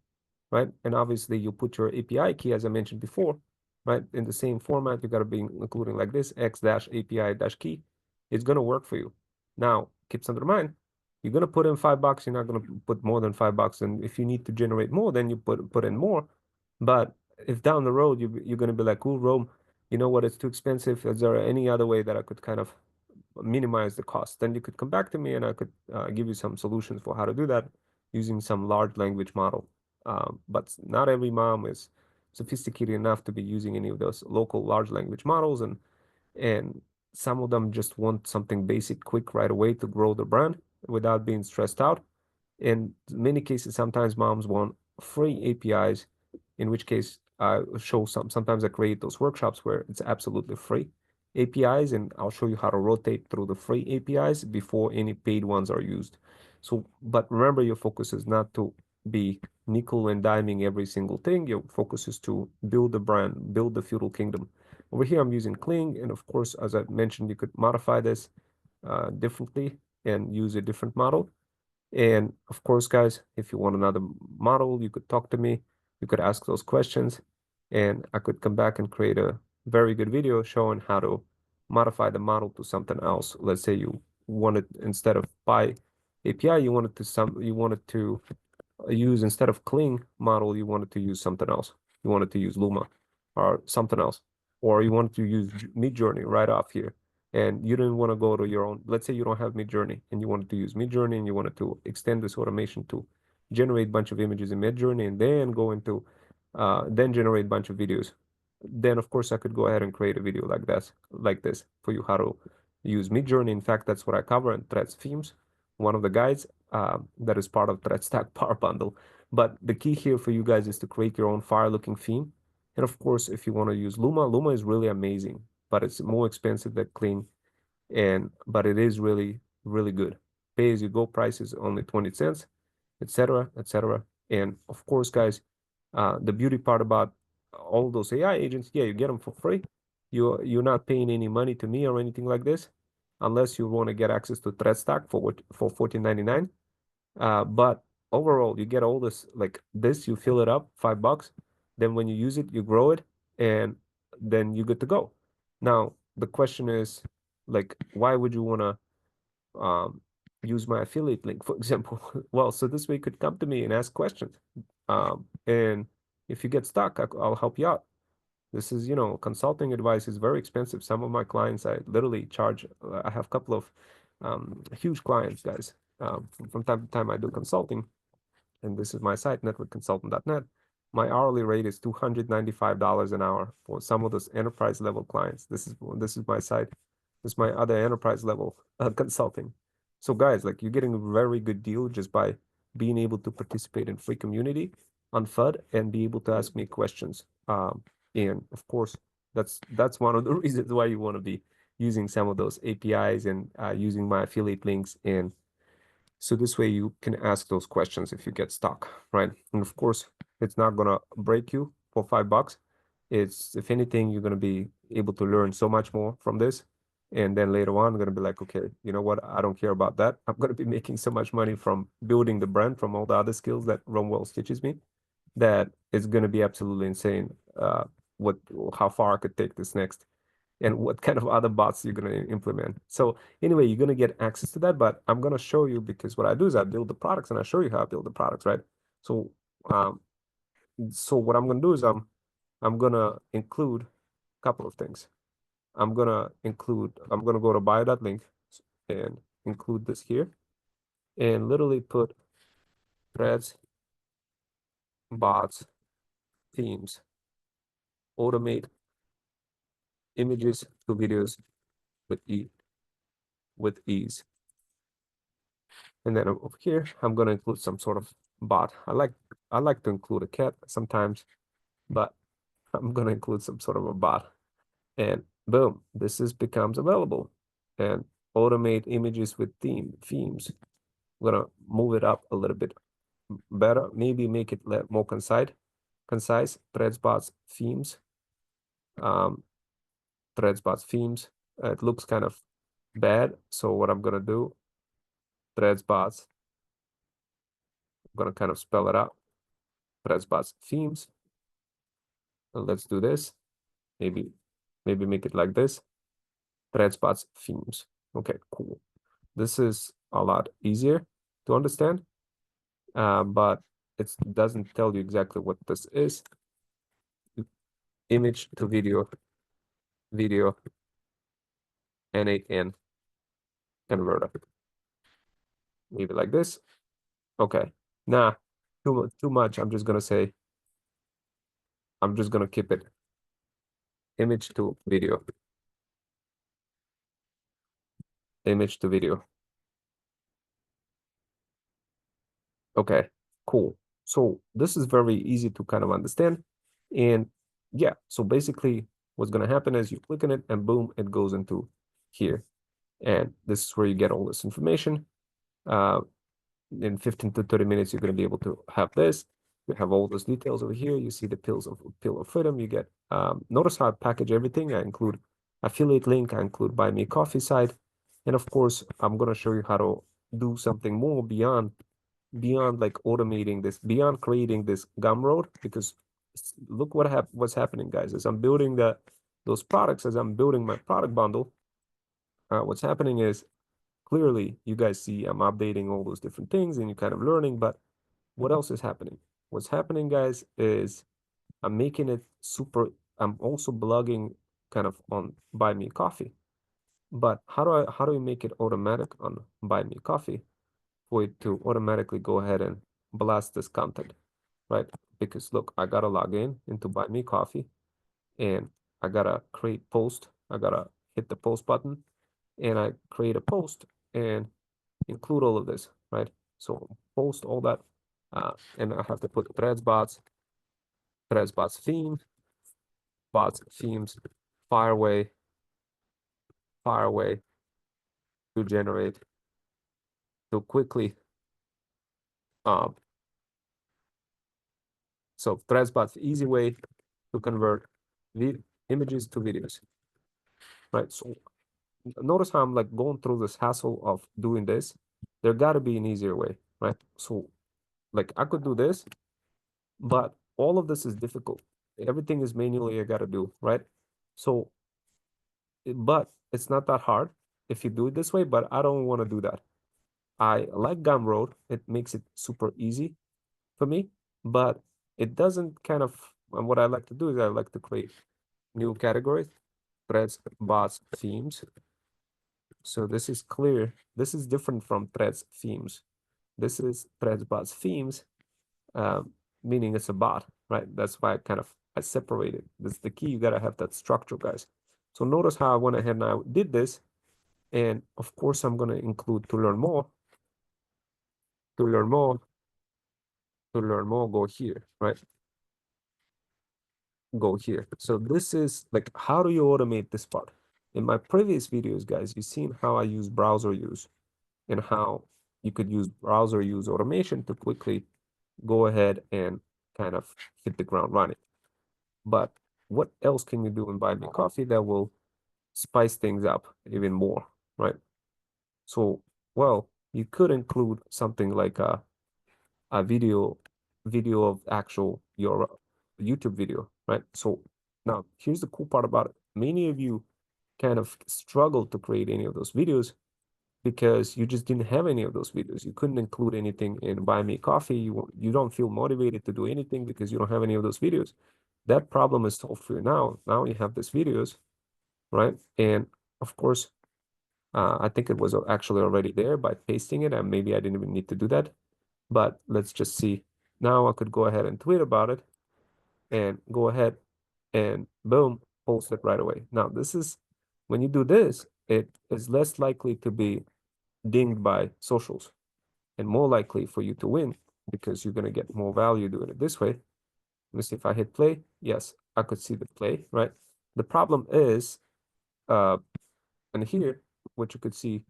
right? And obviously you put your API key, as I mentioned before, right? In the same format, you got to be including like this, x-API-key. It's going to work for you. Now, keep something in mind. You're going to put in $5. You're not going to put more than $5. And if you need to generate more, then you put in more. But if down the road, you're going to be like, cool, Rome, you know what? It's too expensive. Is there any other way that I could kind of minimize the cost? Then you could come back to me and I could give you some solutions for how to do that using some large language model. But not every mom is sophisticated enough to be using any of those local large language models, and some of them just want something basic, quick, right away to grow the brand without being stressed out. In many cases, sometimes moms want free APIs, in which case I show sometimes I create those workshops where it's absolutely free APIs, and I'll show you how to rotate through the free APIs before any paid ones are used. So, but remember, your focus is not to be nickel and diming every single thing. Your focus is to build the brand, build the feudal kingdom. Over here, I'm using Kling, and of course, as I mentioned, you could modify this differently and use a different model. And of course, guys, if you want another model, you could talk to me. You could ask those questions, and I could come back and create a very good video showing how to modify the model to something else. Let's say you wanted, instead of Pi API, you wanted to use, instead of Kling model, you wanted to use something else. You wanted to use Luma or something else, or you wanted to use Midjourney right off here, and you didn't want to go to your own. Let's say you don't have Midjourney and you wanted to use Midjourney and you wanted to extend this automation to generate a bunch of images in Midjourney and then go into then generate a bunch of videos. Then of course I could go ahead and create a video like this for you how to use Midjourney. In fact, that's what I cover in Threads Themes, one of the guides that is part of Thread Stack Power Bundle. But the key here for you guys is to create your own fire-looking theme. And of course, if you want to use Luma, Luma is really amazing, but it's more expensive than Kling, and but it is really, really good. Pay-as-you-go price is only 20 cents, etc., etc. And of course, guys, the beauty part about all those AI agents, yeah, you get them for free. You're not paying any money to me or anything like this, unless you want to get access to ThreadStack for 14.99. But overall, you get all this like this. You fill it up, $5. Then when you use it, you grow it, and then you're good to go. Now the question is, like, why would you want to use my affiliate link, for example? Well, so this way you could come to me and ask questions. And if you get stuck, I'll help you out. This is, you know, consulting advice is very expensive. Some of my clients, I literally charge, I have a couple of huge clients, guys. From time to time, I do consulting, and this is my site, networkconsultant.net. My hourly rate is $295 an hour for some of those enterprise level clients. This is my site. This is my other enterprise level consulting. So guys, like you're getting a very good deal just by being able to participate in free community on FUD and be able to ask me questions. And of course, that's one of the reasons why you want to be using some of those APIs and using my affiliate links, and so this way you can ask those questions if you get stuck, right? And of course, it's not gonna break you for $5. It's, if anything, you're gonna be able to learn so much more from this. And then later on, I'm gonna be like, okay, you know what? I don't care about that. I'm gonna be making so much money from building the brand, from all the other skills that Romwell teaches me, that it's gonna be absolutely insane. What, how far I could take this next, and what kind of other bots you're going to implement. So anyway, you're going to get access to that, but I'm going to show you, because what I do is I build the products and I show you how I build the products, right? So, um, so what I'm going to do is I'm going to include a couple of things. I'm going to go to bio.link and include this here and literally put threads, bots, themes, automate images to videos with ease. And then over here, I'm going to include some sort of bot. I like to include a cat sometimes, but I'm going to include some sort of a bot. And boom, this is becomes available. And automate images with themes. I'm going to move it up a little bit better. Maybe make it more concise. Threadspots themes. Um, Threadspots themes. It looks kind of bad. So what I'm going to do, Threadspots, I'm going to kind of spell it out. Threadspots themes. Let's do this. Maybe make it like this. Threadspots themes. Okay, cool. This is a lot easier to understand, but it doesn't tell you exactly what this is. Image to video, NAN converter. Maybe like this. Okay. Nah, too much. I'm just gonna say, I'm just gonna keep it image to video. Image to video. Okay, cool. So this is very easy to kind of understand. And yeah, so basically what's going to happen is you click on it and boom, it goes into here. And this is where you get all this information. In 15 to 30 minutes, you're going to be able to have this. You have all those details over here. You see the pill of freedom. You get, notice how I package everything. I include affiliate link. I include buy me a coffee site. And of course, I'm going to show you how to do something more beyond like automating this, beyond creating this Gumroad, because look what's happening, guys. As I'm building those products, as I'm building my product bundle, what's happening is clearly you guys see I'm updating all those different things and you're kind of learning, but what else is happening? What's happening, guys, is I'm making it super, I'm also blogging kind of on Buy Me Coffee. But how do you make it automatic on Buy Me Coffee for it to automatically go ahead and blast this content, right? Because look, I gotta log in into Buy Me Coffee and I gotta create post. I gotta hit the post button and I create a post and include all of this, right? So post all that, and I have to put threads bots theme, bots themes, fire away to generate to quickly. Um, so Threadspot's easy way to convert images to videos, right? So notice how I'm like going through this hassle of doing this. There got to be an easier way, right? So like I could do this, but all of this is difficult. Everything is manually I got to do, right? So, but it's not that hard if you do it this way, but I don't want to do that. I like Gumroad. It makes it super easy for me, but it doesn't kind of, and what I like to do is I like to create new category, threads, bots, themes. So this is clear. This is different from threads themes. This is threads, bots, themes, meaning it's a bot, right? That's why I separated. This is the key. You gotta have that structure, guys. So notice how I went ahead and I did this. And of course, I'm gonna include to learn more, to learn more, to learn more, go here, right? Go here. So this is like, how do you automate this part? In my previous videos, guys, you've seen how I use browser use and how you could use browser use automation to quickly go ahead and kind of hit the ground running. But what else can you do in Buy Me Coffee that will spice things up even more, right? So, well, you could include something like a video of actual your YouTube video, right? So now here's the cool part about it. Many of you kind of struggled to create any of those videos because you just didn't have any of those videos. You couldn't include anything in Buy Me Coffee. You don't feel motivated to do anything because you don't have any of those videos. That problem is solved for you now. Now you have these videos, right? And of course, I think it was actually already there by pasting it, and maybe I didn't even need to do that. But let's just see. Now I could go ahead and tweet about it and go ahead and boom, post it right away. Now, this is when you do this, it is less likely to be dinged by socials and more likely for you to win because you're going to get more value doing it this way. Let me see if I hit play. Yes, I could see the play, right? The problem is, uh, and here, what you could see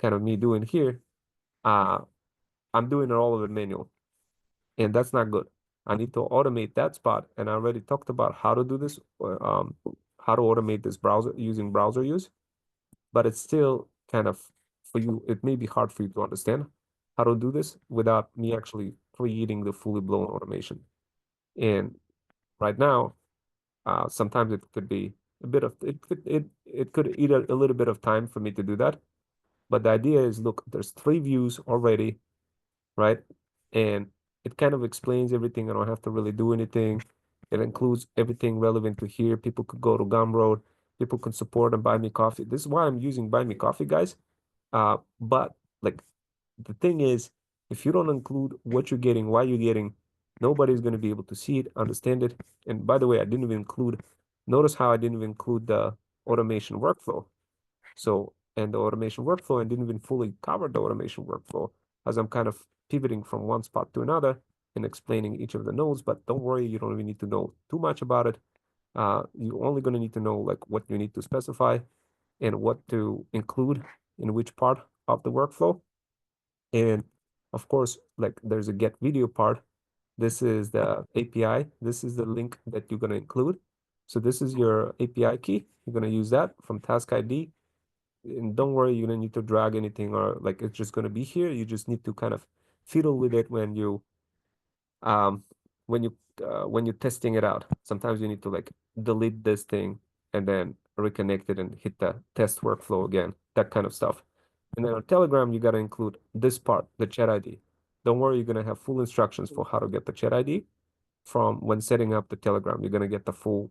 kind of me doing here, uh, I'm doing all of it manual, and that's not good. I need to automate that spot, and I already talked about how to do this, how to automate this browser using browser use, but it's still kind of for you, it may be hard for you to understand how to do this without me actually creating the fully blown automation. And right now, sometimes it could be a bit of it could eat a little bit of time for me to do that. But the idea is, look, there's 3 views already, right? And it kind of explains everything. I don't have to really do anything. It includes everything relevant to here. People could go to Gumroad. People can support and buy me coffee. This is why I'm using buy me coffee, guys. But like the thing is, if you don't include what you're getting, why you're getting, nobody's going to be able to see it, understand it. And by the way, I didn't even include, notice how I didn't even include the automation workflow. So, and the automation workflow, and didn't even fully cover the automation workflow as I'm kind of pivoting from one spot to another and explaining each of the nodes. But don't worry, you don't even need to know too much about it. You're only going to need to know like what you need to specify and what to include in which part of the workflow. And of course, like there's a get video part. This is the API. This is the link that you're going to include. So this is your API key. You're going to use that from task ID. And don't worry, you don't need to drag anything or like it's just going to be here. You just need to kind of fiddle with it um when you're testing it out. Sometimes you need to like delete this thing and then reconnect it and hit the test workflow again, that kind of stuff. And then on Telegram, you got to include this part, the chat ID. Don't worry, you're going to have full instructions for how to get the chat ID from when setting up the Telegram. You're going to get the full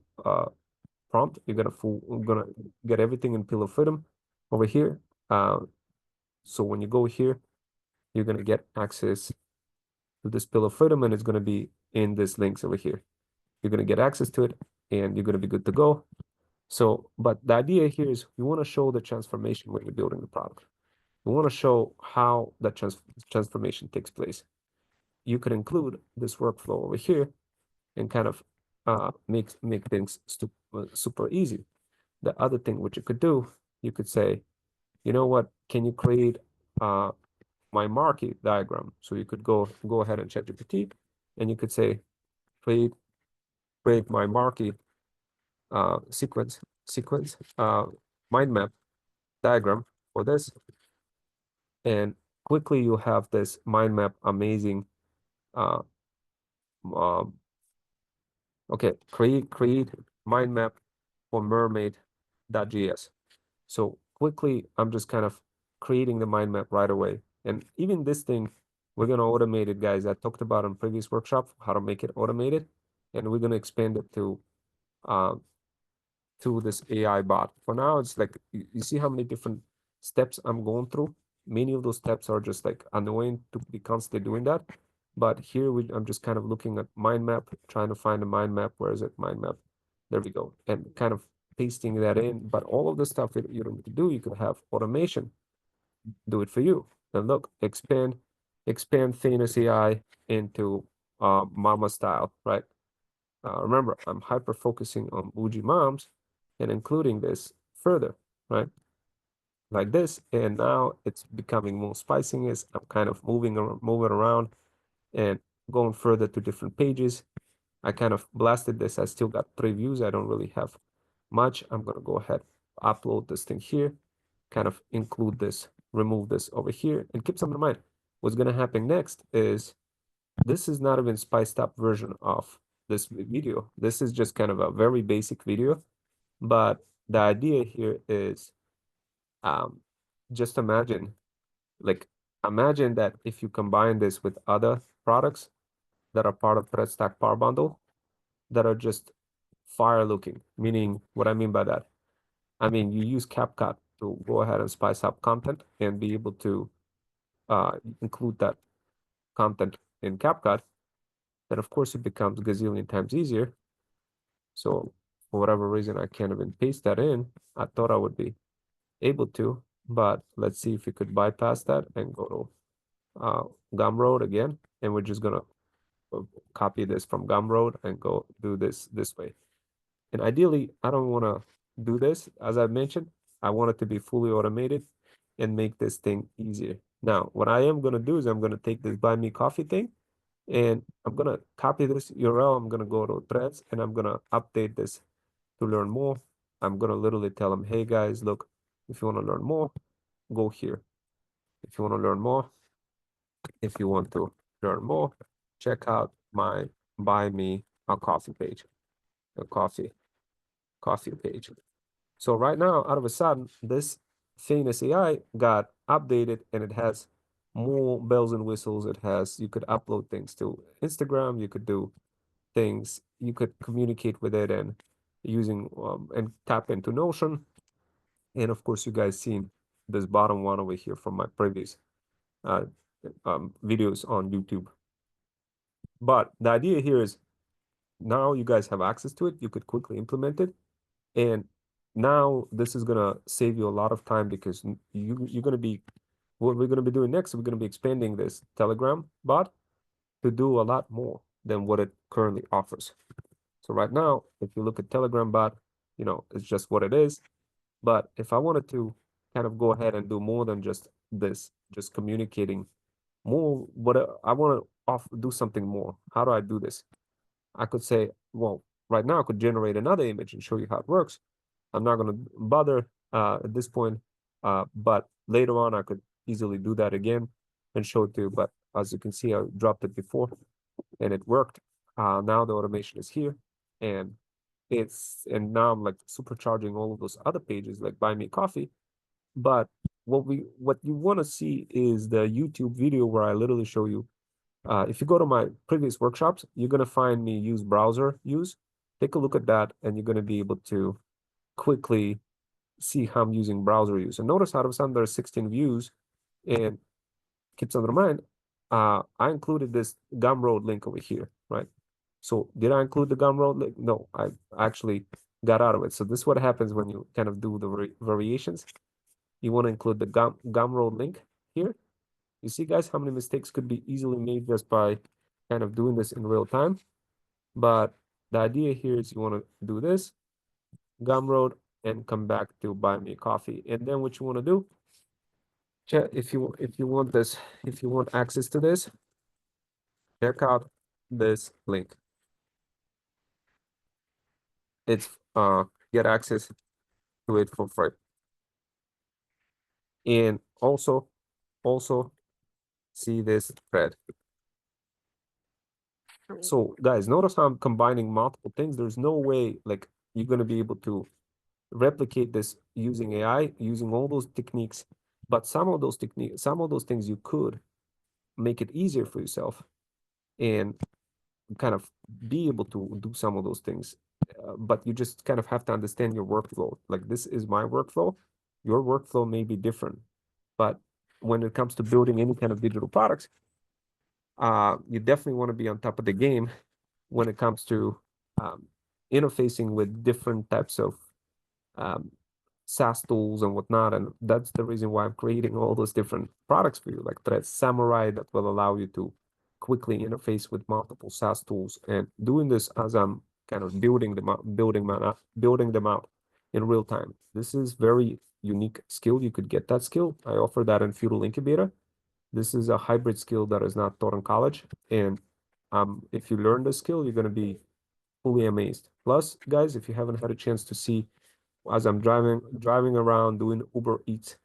prompt. You're gonna get everything in Pillar of Freedom over here. So when you go here, you're gonna get access to this Pillar of Freedom, and it's gonna be in this links over here. You're gonna get access to it, and you're gonna be good to go. So, but the idea here is you want to show the transformation when you're building the product. You want to show how that transformation takes place. You could include this workflow over here and kind of make things super easy. The other thing which you could do, you could say, you know what, can you create my marquee diagram? So you could go ahead and ChatGPT and you could say, create my marquee sequence mind map diagram for this. And quickly you have this mind map amazing uh, um, okay, create mind map for mermaid.js. So quickly, I'm just kind of creating the mind map right away. And even this thing, we're going to automate it, guys. I talked about in previous workshop how to make it automated. And we're going to expand it to to this AI bot. For now, it's like you see how many different steps I'm going through. Many of those steps are just like annoying to be constantly doing that. But here I'm just kind of looking at mind map, trying to find a mind map. Where is it? Mind map. There we go. And kind of pasting that in. But all of the stuff that you don't need to do, you could have automation do it for you. And look, expand Thanos AI into mama style, right? Remember, I'm hyper focusing on bougie moms and including this further, right? Like this, and now it's becoming more spiciness. I'm kind of moving around and going further to different pages. I kind of blasted this. I still got 3 views. I don't really have much. I'm gonna go ahead, upload this thing here, kind of include this, remove this over here, and keep something in mind. What's gonna happen next is this is not even spiced up version of this video. This is just kind of a very basic video, but the idea here is um, just imagine that if you combine this with other products that are part of Threadstack Power Bundle that are just fire looking, meaning what I mean by that, I mean you use CapCut to go ahead and spice up content and be able to include that content in CapCut, then of course it becomes gazillion times easier. So for whatever reason, I can't even paste that in. I thought I would be able to, but let's see if we could bypass that and go to Gumroad again. And we're just gonna copy this from Gumroad and go do this way. And ideally, I don't want to do this. As I mentioned, I want it to be fully automated and make this thing easier. Now, what I am going to do is I'm going to take this buy me coffee thing and I'm going to copy this URL. I'm going to go to Threads and I'm going to update this to learn more. I'm going to literally tell them, hey guys, look, if you want to learn more, go here. If you want to learn more, if you want to learn more, check out my buy me a coffee page, a coffee page. So right now, out of a sudden, this famous AI got updated and it has more bells and whistles. It has, you could upload things to Instagram, you could do things, you could communicate with it and using and tap into Notion. And of course, you guys seen this bottom one over here from my previous uh, videos on YouTube. But the idea here is now you guys have access to it. You could quickly implement it. And now this is gonna save you a lot of time because you're gonna be what we're gonna be doing next. We're gonna be expanding this Telegram bot to do a lot more than what it currently offers. So right now, if you look at Telegram bot, you know, it's just what it is. But if I wanted to kind of go ahead and do more than just this, just communicating more, what I want to do something more. How do I do this? I could say, well, right now I could generate another image and show you how it works. I'm not going to bother at this point, but later on I could easily do that again and show it to you. But as you can see, I dropped it before and it worked. Now the automation is here and and now I'm like supercharging all of those other pages like buy me coffee. But what you want to see is the YouTube video where I literally show you. If you go to my previous workshops, you're going to find me use browser use. Take a look at that and you're going to be able to quickly see how I'm using browser use. And notice out of a sudden there's 16 views and keep something in mind. I included this Gumroad link over here, right? So did I include the Gumroad link? No, I actually got out of it. So this is what happens when you kind of do the variations. You want to include the Gumroad link here. You see, guys, how many mistakes could be easily made just by kind of doing this in real time. But the idea here is you want to do this, Gumroad, and come back to buy me coffee. And then what you want to do, if you want this, if you want access to this, check out this link. It's get access to it for free. And also see this thread. So guys, notice how I'm combining multiple things. There's no way like you're gonna be able to replicate this using AI, using all those techniques. But some of those techniques, some of those things you could make it easier for yourself and kind of be able to do some of those things but you just kind of have to understand your workflow. Like this is my workflow. Your workflow may be different, but when it comes to building any kind of digital products, you definitely want to be on top of the game when it comes to um, interfacing with different types of um, SaaS tools and whatnot. And that's the reason why I'm creating all those different products for you, like Thread Samurai that will allow you to quickly interface with multiple SaaS tools. And doing this as I'm kind of building them out, building them out in real time. This is very unique skill. You could get that skill. I offer that in Feudal Incubator. This is a hybrid skill that is not taught in college. And if you learn this skill, you're going to be fully amazed. Plus, guys, if you haven't had a chance to see as I'm driving around doing Uber Eats,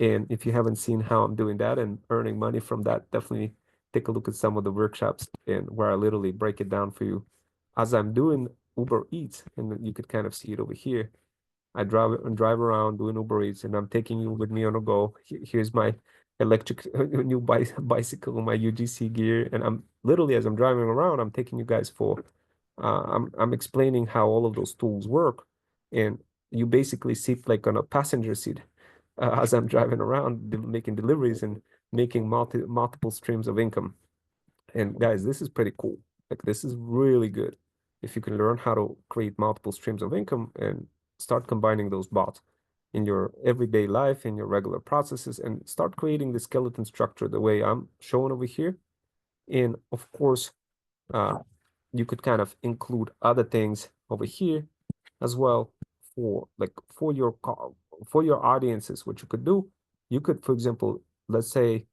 and if you haven't seen how I'm doing that and earning money from that, definitely take a look at some of the workshops and where I literally break it down for you as I'm doing Uber Eats, and you could kind of see it over here. I drive around doing Uber Eats, and I'm taking you with me on a go. Here's my electric new bicycle, my UGC gear, and I'm literally as I'm driving around, I'm taking you guys for. I'm explaining how all of those tools work, and you basically sit like on a passenger seat as I'm driving around, making deliveries and making multiple streams of income. And guys, this is pretty cool. Like this is really good. If you can learn how to create multiple streams of income and start combining those bots in your everyday life, in your regular processes, and start creating the skeleton structure the way I'm showing over here. And of course, uh, you could kind of include other things over here as well for like for your audiences. What you could do, you could, for example, let's say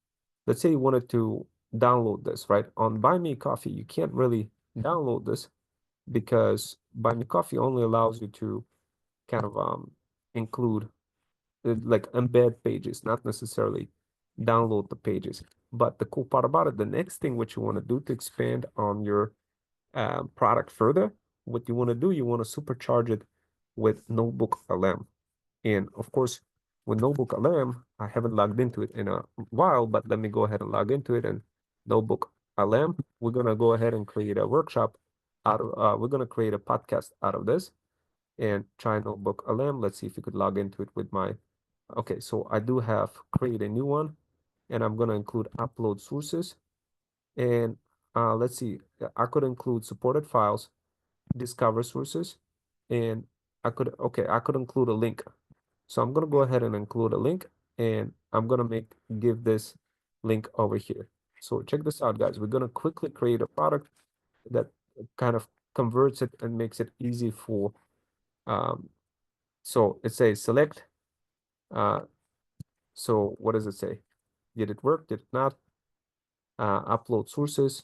you wanted to download this, right? On Buy Me Coffee, you can't really download this because Buy Me Coffee only allows you to kind of include like embed pages, not necessarily download the pages. But the cool part about it, the next thing what you want to do to expand on your product further, what you want to do, you want to supercharge it with Notebook LM. And of course, with Notebook LM, I haven't logged into it in a while, but let me go ahead and log into it. And Notebook LM, we're gonna go ahead and create a workshop out of, we're gonna create a podcast out of this and try Notebook LM. Let's see if you could log into it with my, okay, so I do have create a new one, and I'm gonna include upload sources. And let's see, I could include supported files, discover sources, and I could include a link. So I'm gonna go ahead and include a link, and I'm gonna give this link over here. So check this out, guys. We're gonna quickly create a product that kind of converts it and makes it easy for, so it says select, so what does it say? Did it work? Did it not? Upload sources.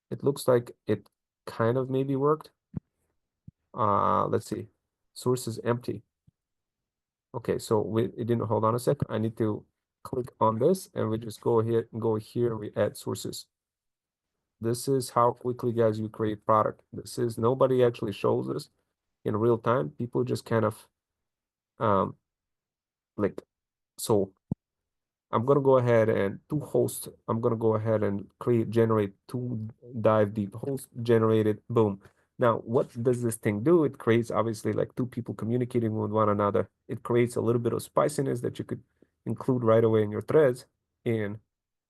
It looks like it kind of maybe worked. Let's see. Source is empty. Okay, so it didn't, hold on a sec. I need to click on this and we just go here and we add sources. This is how quickly, guys, you create product. This is, nobody actually shows this in real time. People just kind of um like, so I'm gonna go ahead and to host, I'm gonna go ahead and generate two dive deep host generated, boom. Now, what does this thing do? It creates obviously like two people communicating with one another. It creates a little bit of spiciness that you could include right away in your threads. And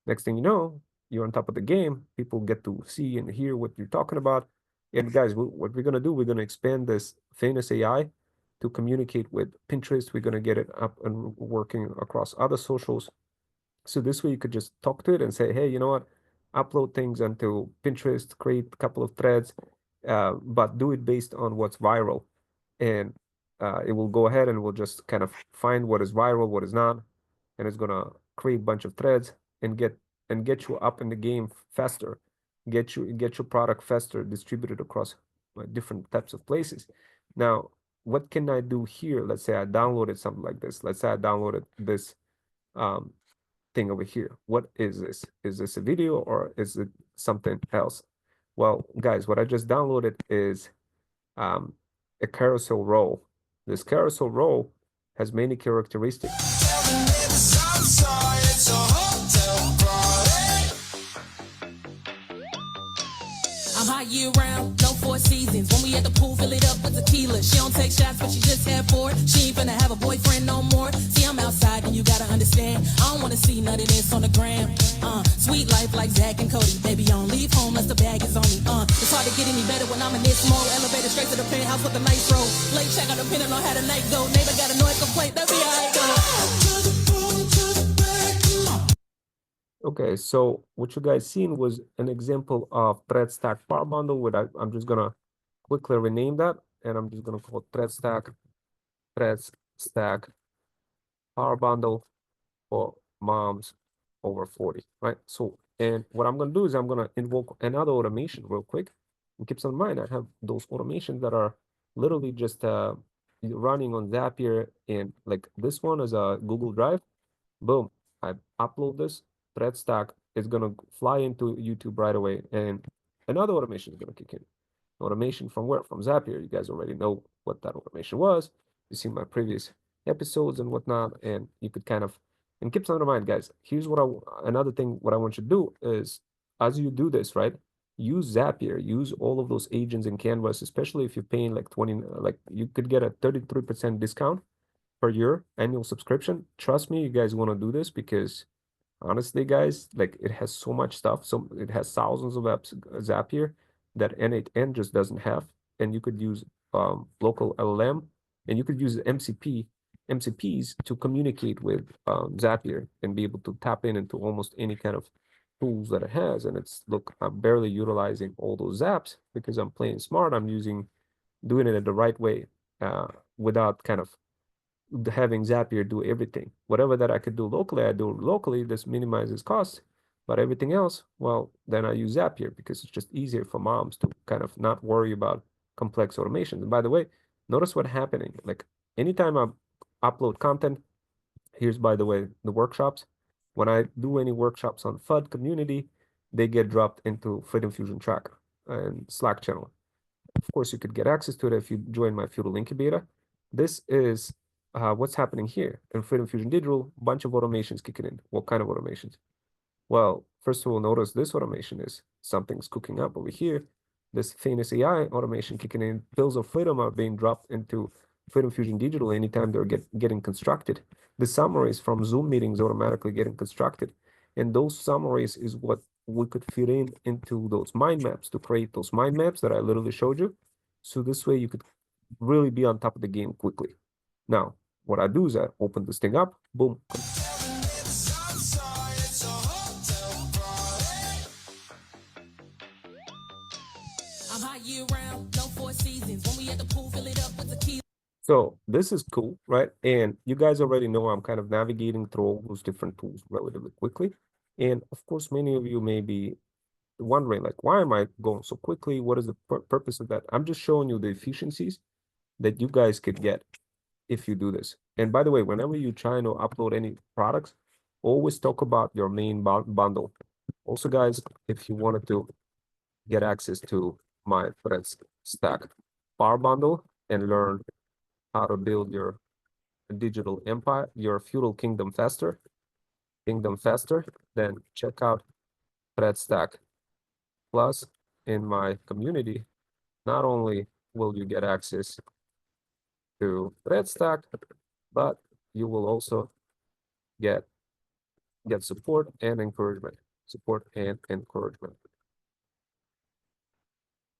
next thing you know, you're on top of the game. People get to see and hear what you're talking about. And guys, what we're gonna do, we're gonna expand this famous AI to communicate with Pinterest. We're gonna get it up and working across other socials. So this way you could just talk to it and say, hey, you know what? Upload things onto Pinterest, create a couple of threads, but do it based on what's viral. And it will go ahead and will just kind of find what is viral, what is not, and it's gonna create a bunch of threads and get you up in the game faster, get your product faster, distributed across different types of places. Now, what can I do here? Let's say I downloaded something like this. Let's say I downloaded this um, thing over here. What is this? Is this a video or is it something else? Well, guys, what I just downloaded is a carousel roll. This carousel roll has many characteristics. year round, no four seasons. When we at the pool, fill it up with tequila. She don't take shots, but she just had four. She ain't finna have a boyfriend no more. See, I'm outside and you gotta understand. I don't wanna see none of this on the gram. Sweet life like Zach and Cody. Baby, I don't leave home unless the bag is on me. It's hard to get any better when I'm in this mode. Elevator straight to the penthouse with a nice roll. Late check out depending on how the night go. Neighbor got a noise complaint, that be how it go. Okay, so what you guys seen was an example of thread stack power bundle. I'm just gonna quickly rename that, and I'm just gonna call it thread stack power bundle for moms over 40, right? So, and what I'm gonna do is I'm gonna invoke another automation real quick. And keep in mind, I have those automations that are literally just running on Zapier, and like this one is a Google Drive. Boom, I upload this thread stack. It's gonna fly into YouTube right away, and another automation is gonna kick in. Automation from where? From Zapier. You guys already know what that automation was. You see my previous episodes and whatnot, and you could kind of, and keep something in mind, guys. Here's another thing, what I want you to do is, as you do this, right? Use Zapier, use all of those agents in Canvas, especially if you're paying like 20, like you could get a 33% discount per year annual subscription. Trust me, you guys want to do this because honestly, guys, like it has so much stuff. So it has thousands of apps, Zapier, that N8N just doesn't have. And you could use local LLM, and you could use MCPs to communicate with Zapier and be able to tap into almost any kind of tools that it has. And it's, look, I'm barely utilizing all those apps because I'm playing smart. I'm doing it in the right way, without kind of having Zapier do everything. Whatever that I could do locally, I do locally. This minimizes costs. But everything else, well, then I use Zapier because it's just easier for moms to kind of not worry about complex automation. And by the way, notice what's happening. Like anytime I upload content, here's, by the way, the workshops. When I do any workshops on FUD community, they get dropped into Freedom Fusion Tracker and Slack channel. Of course, you could get access to it if you join my Feudal Incubator. This is what's happening here in Freedom Fusion Digital. A bunch of automations kicking in. What kind of automations? Well, first of all, notice this automation is something's cooking up over here. This famous AI automation kicking in. Pills of freedom are being dropped into Freedom Fusion Digital anytime they're getting constructed. The summaries from Zoom meetings automatically getting constructed. And those summaries is what we could fit into those mind maps to create those mind maps that I literally showed you. So this way you could really be on top of the game quickly. Now, what I do is I open this thing up, boom. I'm hot year round, no four seasons. When we at the pool, fill it up with tequila. So this is cool, right? And you guys already know I'm kind of navigating through all those different tools relatively quickly. And of course, many of you may be wondering, like, why am I going so quickly? What is the purpose of that? I'm just showing you the efficiencies that you guys could get if you do this. And by the way, whenever you try to upload any products, always talk about your main bundle. Also, guys, if you wanted to get access to my Thread Stack Power Bundle and learn how to build your digital empire, your feudal kingdom faster, then check out Thread Stack Plus in my community. Not only will you get access to Thread Stack, but you will also get support and encouragement. Support and encouragement.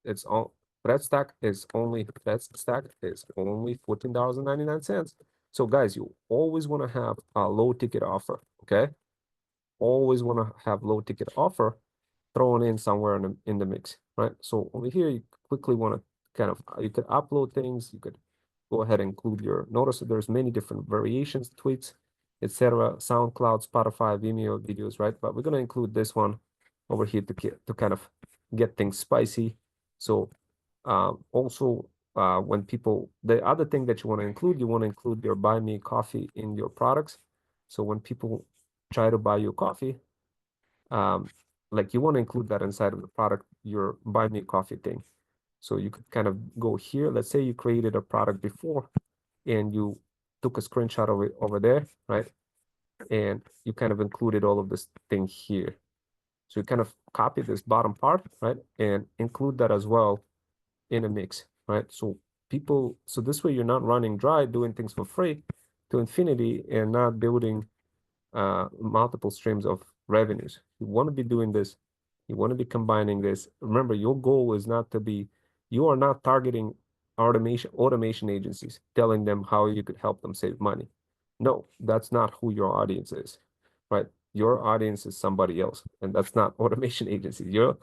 It's all Thread Stack is only $14.99. So guys, you always want to have a low ticket offer, okay? Always want to have low ticket offer thrown in somewhere in the mix, right? So over here, you quickly want to kind of, you could upload things, you could go ahead and include notice that there's many different variations, tweets, etc. SoundCloud, Spotify, Vimeo videos, right? But we're going to include this one over here to kind of get things spicy. So also, when the other thing that you want to include your buy me coffee in your products. So when people try to buy you coffee, like you want to include that inside of the product, your buy me coffee thing. So you could kind of go here. Let's say you created a product before and you took a screenshot of it over there, right? And you kind of included all of this thing here. So you kind of copy this bottom part, right? And include that as well in a mix, right? So so this way you're not running dry, doing things for free to infinity and not building multiple streams of revenues. You want to be doing this. You want to be combining this. Remember, your goal is not to be, you are not targeting automation agencies, telling them how you could help them save money. No, that's not who your audience is, right? Your audience is somebody else, and that's not automation agencies. Your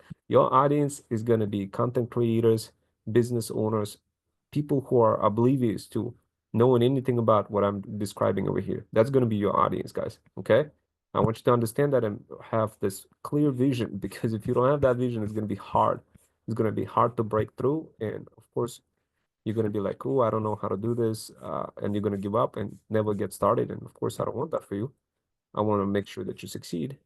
audience is going to be content creators, business owners, people who are oblivious to knowing anything about what I'm describing over here. That's going to be your audience, guys. Okay. I want you to understand that and have this clear vision, because if you don't have that vision, it's going to be hard. It's going to be hard to break through. And of course, you're going to be like, oh, I don't know how to do this. And you're going to give up and never get started. And of course, I don't want that for you. I want to make sure that you succeed.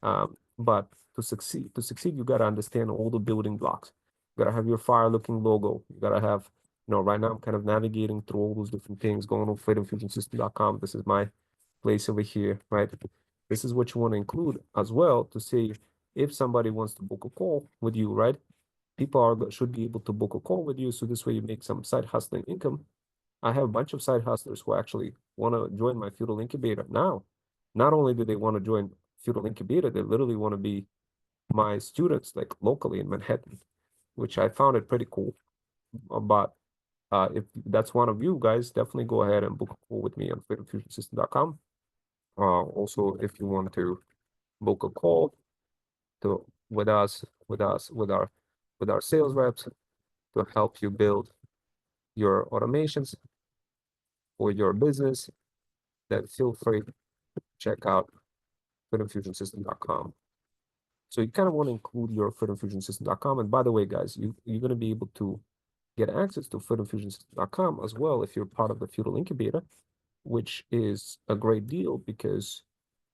But to succeed, you got to understand all the building blocks. You got to have your fire-looking logo. You got to have, right now I'm kind of navigating through all those different things, going on freedomfusionsystem.com. This is my place over here, right? This is what you want to include as well to say if somebody wants to book a call with you, right? People should be able to book a call with you, so this way you make some side hustling income. I have a bunch of side hustlers who actually want to join my Feudal Incubator now. Not only do they want to join Feudal Incubator, they literally want to be my students, like locally in Manhattan, which I found it pretty cool. But if that's one of you guys, definitely go ahead and book a call with me on freedomfusionsystem.com. Also, if you want to book a call to with our sales reps to help you build your automations for your business, then feel free to check out freedomfusionsystem.com. So you kind of want to include your freedomfusionsystem.com. And by the way, guys, you're going to be able to get access to freedomfusionsystem.com as well if you're part of the Feudal Incubator, which is a great deal because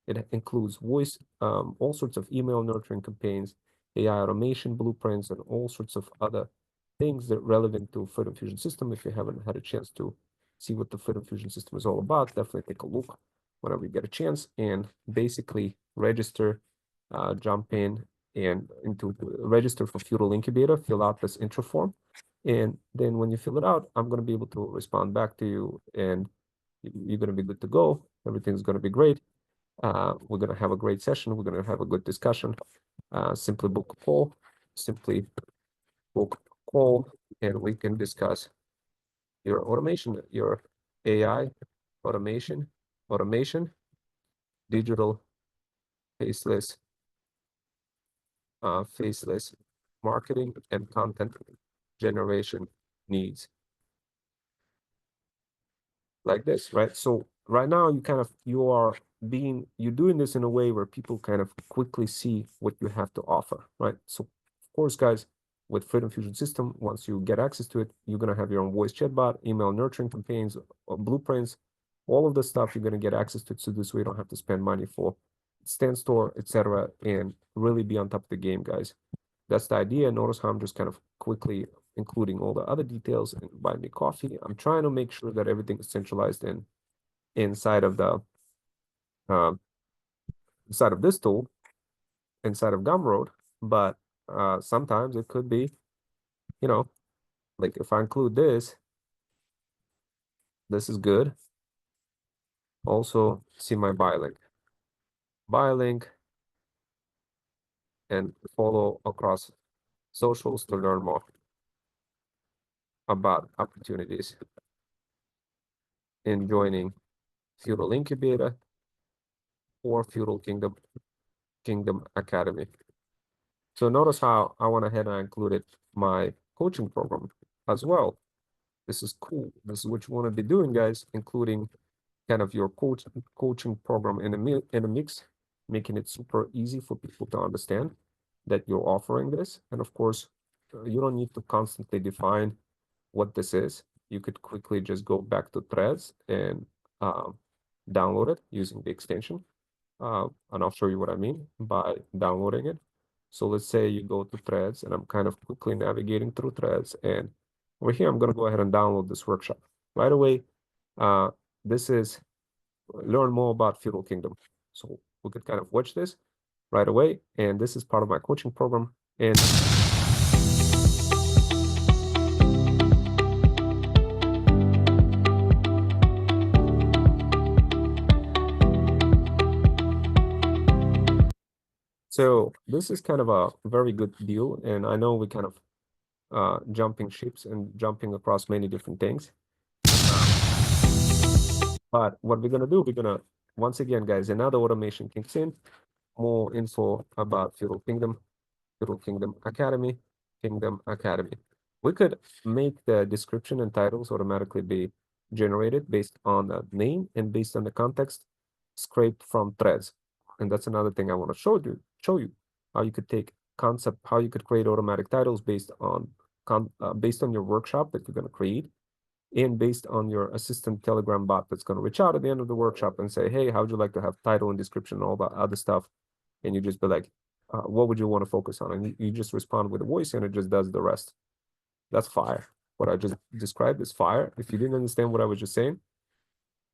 it includes voice, all sorts of email nurturing campaigns, AI automation blueprints, and all sorts of other things that are relevant to Freedom Fusion System. If you haven't had a chance to see what the Freedom Fusion System is all about, definitely take a look whenever you get a chance and basically register, jump in and register for Feudal Incubator, fill out this intro form. And then when you fill it out, I'm going to be able to respond back to you and you're going to be good to go. Everything's going to be great. We're going to have a great session. We're going to have a good discussion. Simply book a call, simply book a call, and we can discuss your automation, your AI automation, digital faceless, faceless marketing and content generation needs. Like this, right? So right now you're doing this in a way where people kind of quickly see what you have to offer, right? So of course, guys, with Freedom Fusion System, once you get access to it, you're gonna have your own voice chatbot, email nurturing campaigns, blueprints, all of the stuff you're gonna get access to. So this way you don't have to spend money for stand store, etc., and really be on top of the game, guys. That's the idea. Notice how I'm just kind of quickly including all the other details and buy me coffee. I'm trying to make sure that everything is centralized inside of the inside of this tool, inside of Gumroad. But sometimes it could be, you know, like if I include this, this is good. Also, see my buy link, and follow across socials to learn more about opportunities in joining Feudal Incubator or Feudal Kingdom Academy. So notice how I went ahead and I included my coaching program as well. This is cool. This is what you want to be doing, guys, including kind of your coaching program in a mix, making it super easy for people to understand that you're offering this. And of course, you don't need to constantly define what this is. You could quickly just go back to Threads and download it using the extension. And I'll show you what I mean by downloading it. So let's say you go to Threads, and I'm kind of quickly navigating through Threads, and over here, I'm going to go ahead and download this workshop. Right away, this is learn more about Feudal Kingdom. So we could kind of watch this. right away. And this is part of my coaching program. And so this is kind of a very good deal. And I know we kind of jumping ships and jumping across many different things. But what we're gonna do, we're gonna once again, guys, another automation kicks in. More info about Feudal Kingdom Academy, Kingdom Academy. We could make the description and titles automatically be generated based on the name and based on the context, scraped from threads. And that's another thing I want to show you how you could take concept, how you could create automatic titles based on based on your workshop that you're going to create and based on your assistant Telegram bot that's going to reach out at the end of the workshop and say, hey, how would you like to have title and description and all that other stuff? And you just be like, what would you want to focus on? And you just respond with a voice and it just does the rest. That's fire. What I just described is fire. If you didn't understand what I was just saying,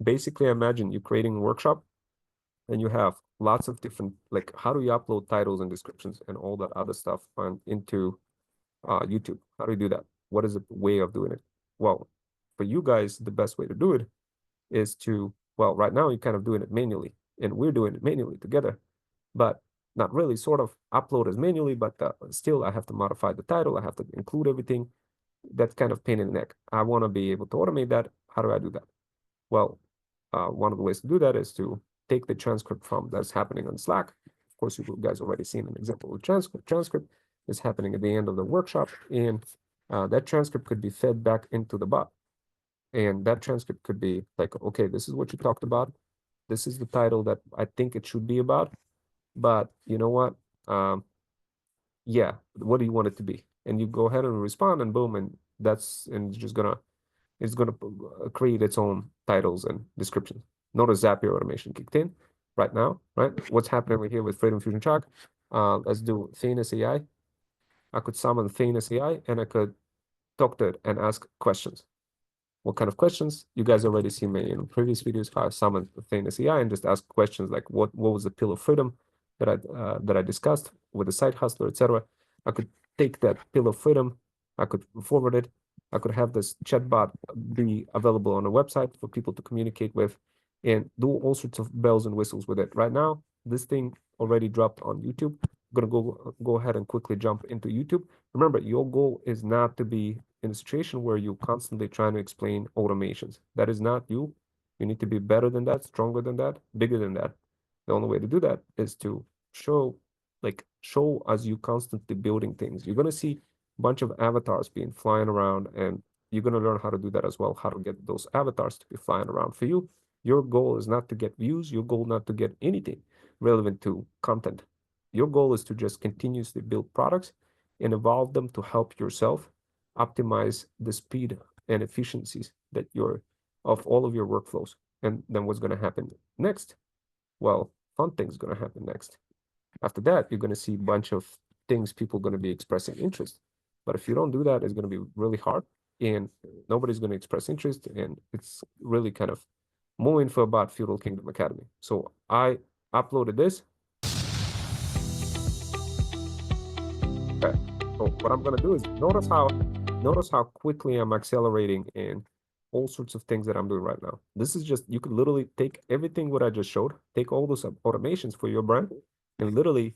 basically imagine you creating a workshop and you have lots of different, like how do you upload titles and descriptions and all that other stuff into YouTube? How do you do that? What is the way of doing it? Well, for you guys, the best way to do it is to, well, right now you're kind of doing it manually and we're doing it manually together, but not really sort of upload as manually, but still I have to modify the title. I have to include everything. That's kind of pain in the neck. I want to be able to automate that. How do I do that? Well, one of the ways to do that is to take the transcript from that's happening on Slack. Of course, you guys already seen an example of transcript. Transcript is happening at the end of the workshop, and that transcript could be fed back into the bot. And that transcript could be like, okay, this is what you talked about. This is the title that I think it should be about. But you know what? Yeah, what do you want it to be? And you go ahead and respond, and boom, and it's just gonna create its own titles and descriptions. Notice Zapier automation kicked in right now, right? What's happening right here with Freedom Fusion Chat? Let's do Thanos AI. I could summon Thanos AI, and I could talk to it and ask questions. What kind of questions? You guys already seen me in previous videos how I summoned Thanos AI and just ask questions like what was the pill of freedom that I discussed with the side hustler, etc. I could take that pill of freedom, I could forward it, I could have this chatbot be available on a website for people to communicate with and do all sorts of bells and whistles with it. Right now, this thing already dropped on YouTube. I'm gonna go ahead and quickly jump into YouTube. Remember, your goal is not to be in a situation where you're constantly trying to explain automations. That is not you. You need to be better than that, stronger than that, bigger than that. The only way to do that is to show, show as you constantly building things. You're gonna see a bunch of avatars being flying around, and you're gonna learn how to do that as well, how to get those avatars to be flying around for you. Your goal is not to get views, your goal not to get anything relevant to content. Your goal is to just continuously build products and evolve them to help yourself optimize the speed and efficiencies that you're of all of your workflows. And then what's going to happen next? Well, fun things going to happen next. After that, you're going to see a bunch of things people are going to be expressing interest. But if you don't do that, it's going to be really hard and nobody's going to express interest. And it's really kind of more info about Feudal Kingdom Academy. So I uploaded this. Okay. So what I'm going to do is notice how quickly I'm accelerating in all sorts of things that I'm doing right now. This is just, you could literally take everything what I just showed, take all those automations for your brand and literally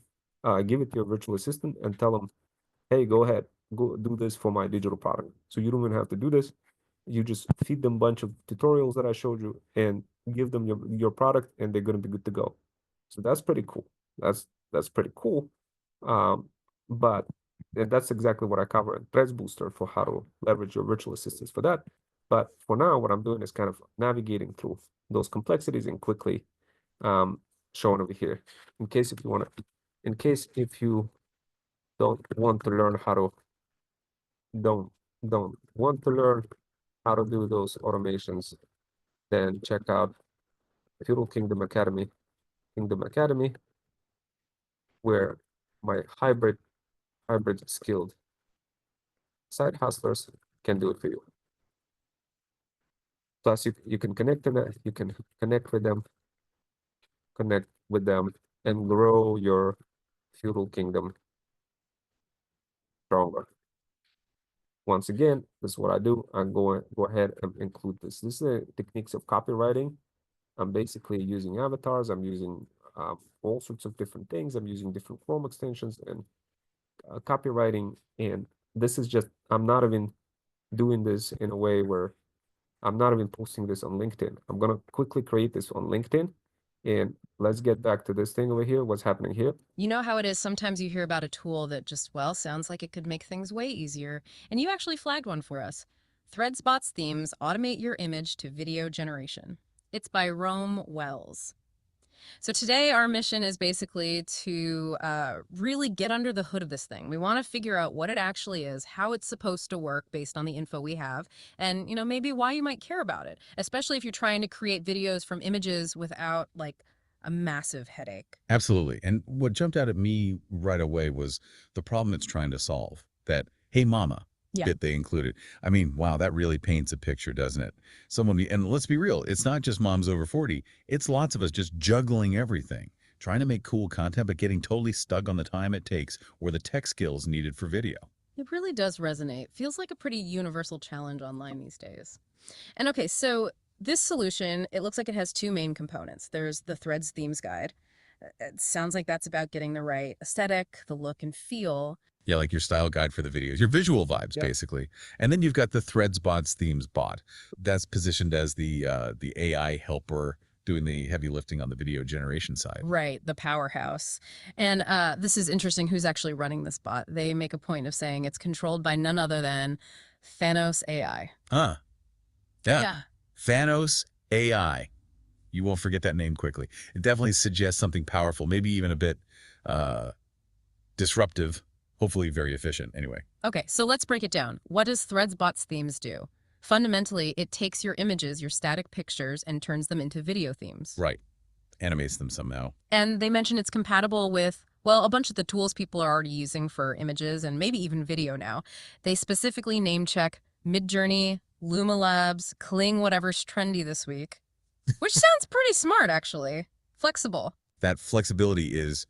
give it to your virtual assistant and tell them, hey, go ahead, go do this for my digital product. So you don't even have to do this. You just feed them a bunch of tutorials that I showed you and give them your product and they're going to be good to go. So that's pretty cool. That's pretty cool. Um, but and that's exactly what I cover in Threads Booster for how to leverage your virtual assistants for that. But for now, what I'm doing is kind of navigating through those complexities and quickly showing over here. In case if you want to, in case if you don't want to learn how to don't don't want to learn how to do those automations, then check out Feudal Kingdom Academy, where my hybrid skilled side hustlers can do it for you. Plus, you can connect to you can connect with them, and grow your feudal kingdom stronger. Once again, this is what I do. I'm going go ahead and include this. This is the techniques of copywriting. I'm basically using avatars. I'm using all sorts of different things. I'm using different Chrome extensions and copywriting. And this is just, I'm not even doing this in a way where I'm not even posting this on LinkedIn. I'm going to quickly create this on LinkedIn. And let's get back to this thing over here. What's happening here? You know how it is, sometimes you hear about a tool that just, well, sounds like it could make things way easier, and you actually flagged one for us. Threadspot's themes automate your image to video generation. It's by Rome Wells. So today our mission is basically to really get under the hood of this thing. We want to figure out what it actually is, how it's supposed to work based on the info we have, and maybe why you might care about it, especially if you're trying to create videos from images without like a massive headache. Absolutely. And what jumped out at me right away was the problem it's trying to solve. That, hey, mama bit they included. I mean, wow, that really paints a picture, doesn't it? And let's be real, it's not just moms over 40. It's lots of us just juggling everything, trying to make cool content, but getting totally stuck on the time it takes or the tech skills needed for video. It really does resonate. Feels like a pretty universal challenge online these days. And okay, so this solution, it looks like it has two main components. There's the Threads Themes Guide. It sounds like that's about getting the right aesthetic, the look and feel. Yeah, like your style guide for the videos, your visual vibes, Yep. basically. And then you've got the Threadspots themes bot. That's positioned as the AI helper doing the heavy lifting on the video generation side. Right, the powerhouse. And this is interesting who's actually running this bot. They make a point of saying it's controlled by none other than Thanos AI. Yeah. Thanos AI. You won't forget that name quickly. It definitely suggests something powerful, maybe even a bit disruptive, hopefully very efficient anyway. Okay, so let's break it down. What does Threadsbot's themes do? Fundamentally, it takes your images, your static pictures, and turns them into video themes. Right. Animates them somehow. And they mention it's compatible with, well, a bunch of the tools people are already using for images and maybe even video now. They specifically name check Midjourney, Luma Labs, Kling, whatever's trendy this week. Which sounds pretty smart, actually. Flexible. That flexibility is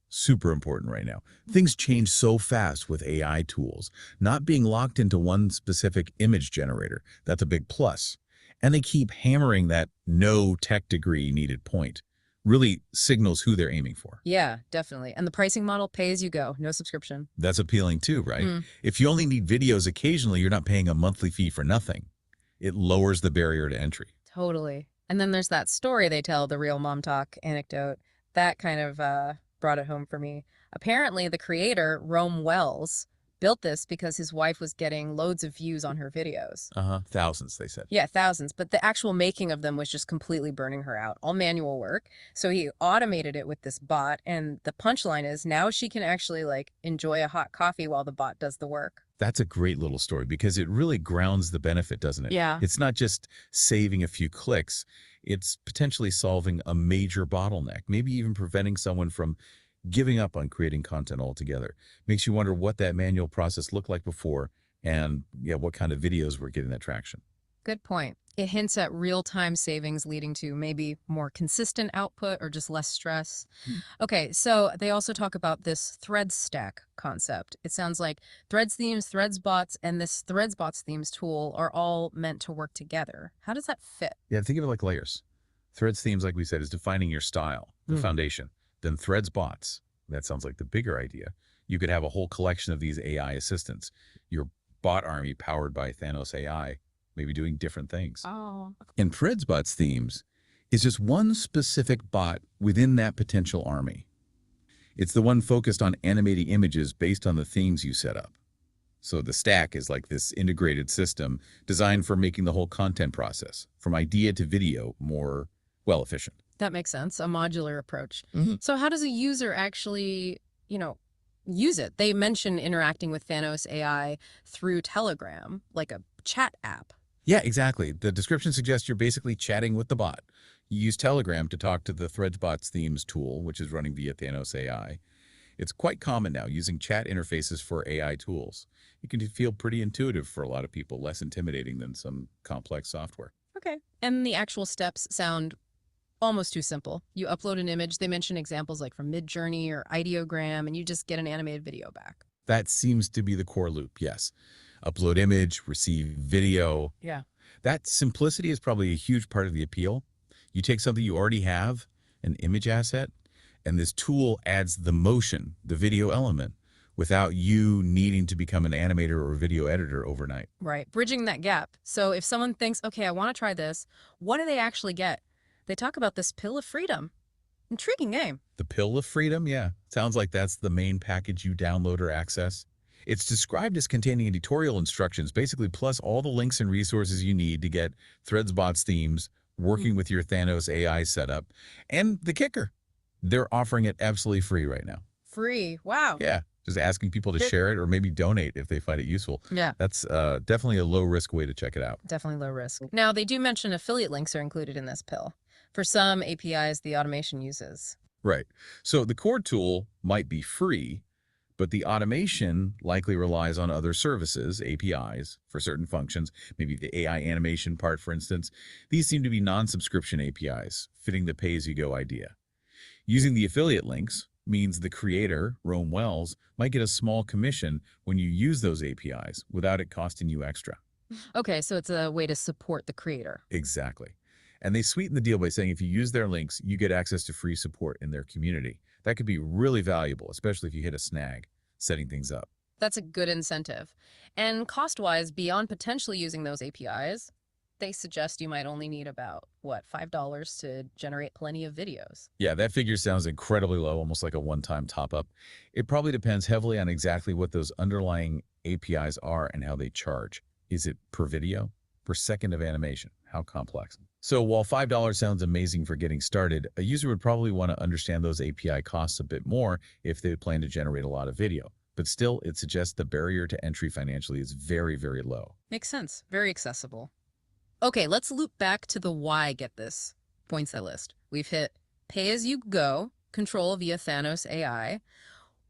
super important right now. Things change so fast with AI tools. Not being locked into one specific image generator, that's a big plus. And they keep hammering that no tech degree needed point. Really signals who they're aiming for. Yeah, definitely. And the pricing model, pay as you go, no subscription. That's appealing too, right? If you only need videos occasionally, you're not paying a monthly fee for nothing. It lowers the barrier to entry. Totally. And then there's that story they tell, the real mom talk anecdote. That kind of brought it home for me. Apparently, the creator, Rome Wells, built this because his wife was getting loads of views on her videos. Thousands, they said. Yeah, thousands. But the actual making of them was just completely burning her out. All manual work. So he automated it with this bot. And the punchline is now she can actually like enjoy a hot coffee while the bot does the work. That's a great little story because it really grounds the benefit, doesn't it? Yeah. It's not just saving a few clicks. It's potentially solving a major bottleneck, maybe even preventing someone from giving up on creating content altogether. Makes you wonder what that manual process looked like before and what kind of videos were getting that traction. Good point. It hints at real-time savings leading to maybe more consistent output or just less stress. Okay, so they also talk about this thread stack concept. It sounds like Threads themes, Threadsbots, and this Threadsbots themes tool are all meant to work together. How does that fit? Yeah, think of it like layers. Threads themes, like we said, is defining your style, the foundation. Then Threadsbots, that sounds like the bigger idea. You could have a whole collection of these AI assistants. Your bot army powered by Thanos AI, maybe doing different things. Oh. And Threadsbots themes is just one specific bot within that potential army. It's the one focused on animating images based on the themes you set up. So the stack is like this integrated system designed for making the whole content process, from idea to video, more, well, efficient. That makes sense, a modular approach. So how does a user actually, use it? They mention interacting with Thanos AI through Telegram, like a chat app. Yeah, exactly. The description suggests you're basically chatting with the bot. You use Telegram to talk to the Threadsbots themes tool, which is running via Thanos AI. It's quite common now using chat interfaces for AI tools. It can feel pretty intuitive for a lot of people, less intimidating than some complex software. Okay. And the actual steps sound Almost too simple. You upload an image, they mention examples like from Midjourney or Ideogram, and you just get an animated video back. That seems to be the core loop, yes. Upload image, receive video. Yeah. That simplicity is probably a huge part of the appeal. You take something you already have, an image asset, and this tool adds the motion, the video element, without you needing to become an animator or a video editor overnight. Right. Bridging that gap. So if someone thinks, okay, I want to try this, what do they actually get? They talk about this pill of freedom. Intriguing name. The pill of freedom, yeah. Sounds like that's the main package you download or access. It's described as containing editorial instructions, basically plus all the links and resources you need to get Threadspot's themes, working with your Thanos AI setup, and the kicker, they're offering it absolutely free right now. Free. Wow. Yeah, just asking people to share it or maybe donate if they find it useful. Yeah. That's definitely a low-risk way to check it out. Definitely low risk. Now, they do mention affiliate links are included in this pill for some APIs the automation uses. Right. So the core tool might be free, but the automation likely relies on other services, APIs, for certain functions, maybe the AI animation part, for instance. These seem to be non-subscription APIs, fitting the pay-as-you-go idea. Using the affiliate links means the creator, Rome Wells, might get a small commission when you use those APIs without it costing you extra. Okay, so it's a way to support the creator. Exactly. And they sweeten the deal by saying if you use their links, you get access to free support in their community. That could be really valuable, especially if you hit a snag setting things up. That's a good incentive. And cost-wise, beyond potentially using those APIs, they suggest you might only need about, what, $5 to generate plenty of videos. Yeah, that figure sounds incredibly low, almost like a one-time top-up. It probably depends heavily on exactly what those underlying APIs are and how they charge. Is it per video? Per second of animation? How complex? So while $5 sounds amazing for getting started, a user would probably want to understand those API costs a bit more if they plan to generate a lot of video. But still, it suggests the barrier to entry financially is very, very low. Makes sense. Very accessible. Okay, let's loop back to the why get this points I list. We've hit pay-as-you-go, control via Thanos AI.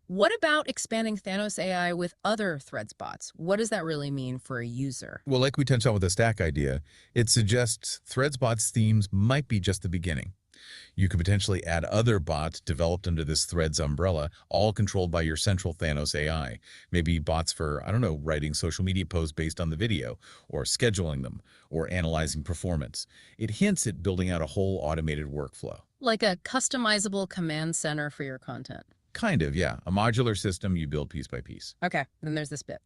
What about expanding Thanos AI with other Threadspods? What does that really mean for a user? Well, like we touched on with the stack idea, it suggests Threadspot's themes might be just the beginning. You could potentially add other bots developed under this Threads umbrella, all controlled by your central Thanos AI. Maybe bots for, I don't know, writing social media posts based on the video, or scheduling them, or analyzing performance. It hints at building out a whole automated workflow. Like a customizable command center for your content. Kind of, yeah. A modular system you build piece by piece. Okay, then there's this bit.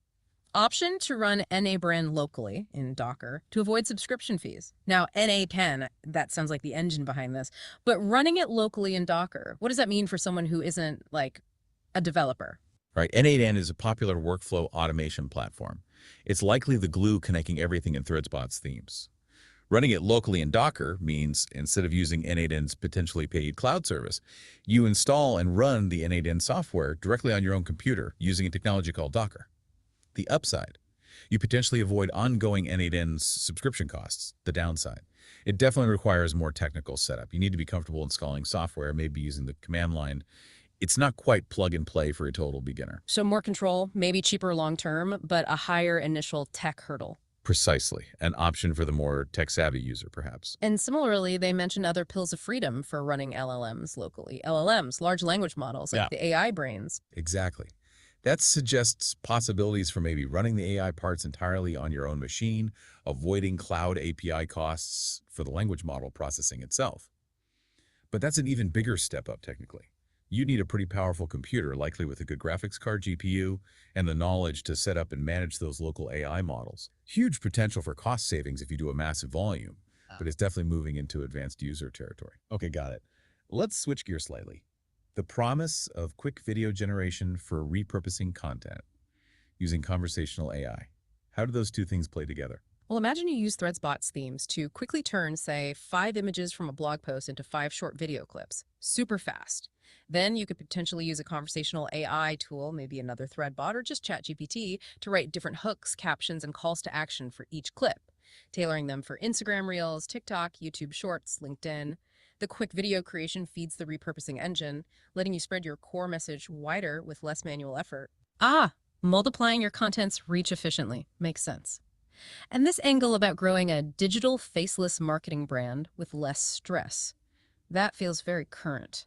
Option to run NA brand locally in Docker to avoid subscription fees. Now, NA10, that sounds like the engine behind this, but running it locally in Docker, what does that mean for someone who isn't like a developer? Right, N8N is a popular workflow automation platform. It's likely the glue connecting everything in Threadspot's themes. Running it locally in Docker means instead of using N8N's potentially paid cloud service, you install and run the N8N software directly on your own computer using a technology called Docker. The upside, you potentially avoid ongoing N8N's subscription costs. The downside, it definitely requires more technical setup. You need to be comfortable installing software, maybe using the command line. It's not quite plug and play for a total beginner. So more control, maybe cheaper long-term, but a higher initial tech hurdle. Precisely. An option for the more tech-savvy user, perhaps. And similarly, they mentioned other pills of freedom for running LLMs locally. LLMs, large language models, like the AI brains. Exactly. That suggests possibilities for maybe running the AI parts entirely on your own machine, avoiding cloud API costs for the language model processing itself. But that's an even bigger step up technically. You need a pretty powerful computer, likely with a good graphics card GPU, and the knowledge to set up and manage those local AI models. Huge potential for cost savings if you do a massive volume, but it's definitely moving into advanced user territory. Okay, got it. Let's switch gears slightly. The promise of quick video generation for repurposing content using conversational AI. How do those two things play together? Well, imagine you use Threadspot's themes to quickly turn, say, 5 images from a blog post into 5 short video clips, super fast. Then you could potentially use a conversational AI tool, maybe another Threadbot or just ChatGPT, to write different hooks, captions, and calls to action for each clip, tailoring them for Instagram Reels, TikTok, YouTube Shorts, LinkedIn. The quick video creation feeds the repurposing engine, letting you spread your core message wider with less manual effort. Multiplying your content's reach efficiently. Makes sense. And this angle about growing a digital faceless marketing brand with less stress. That feels very current.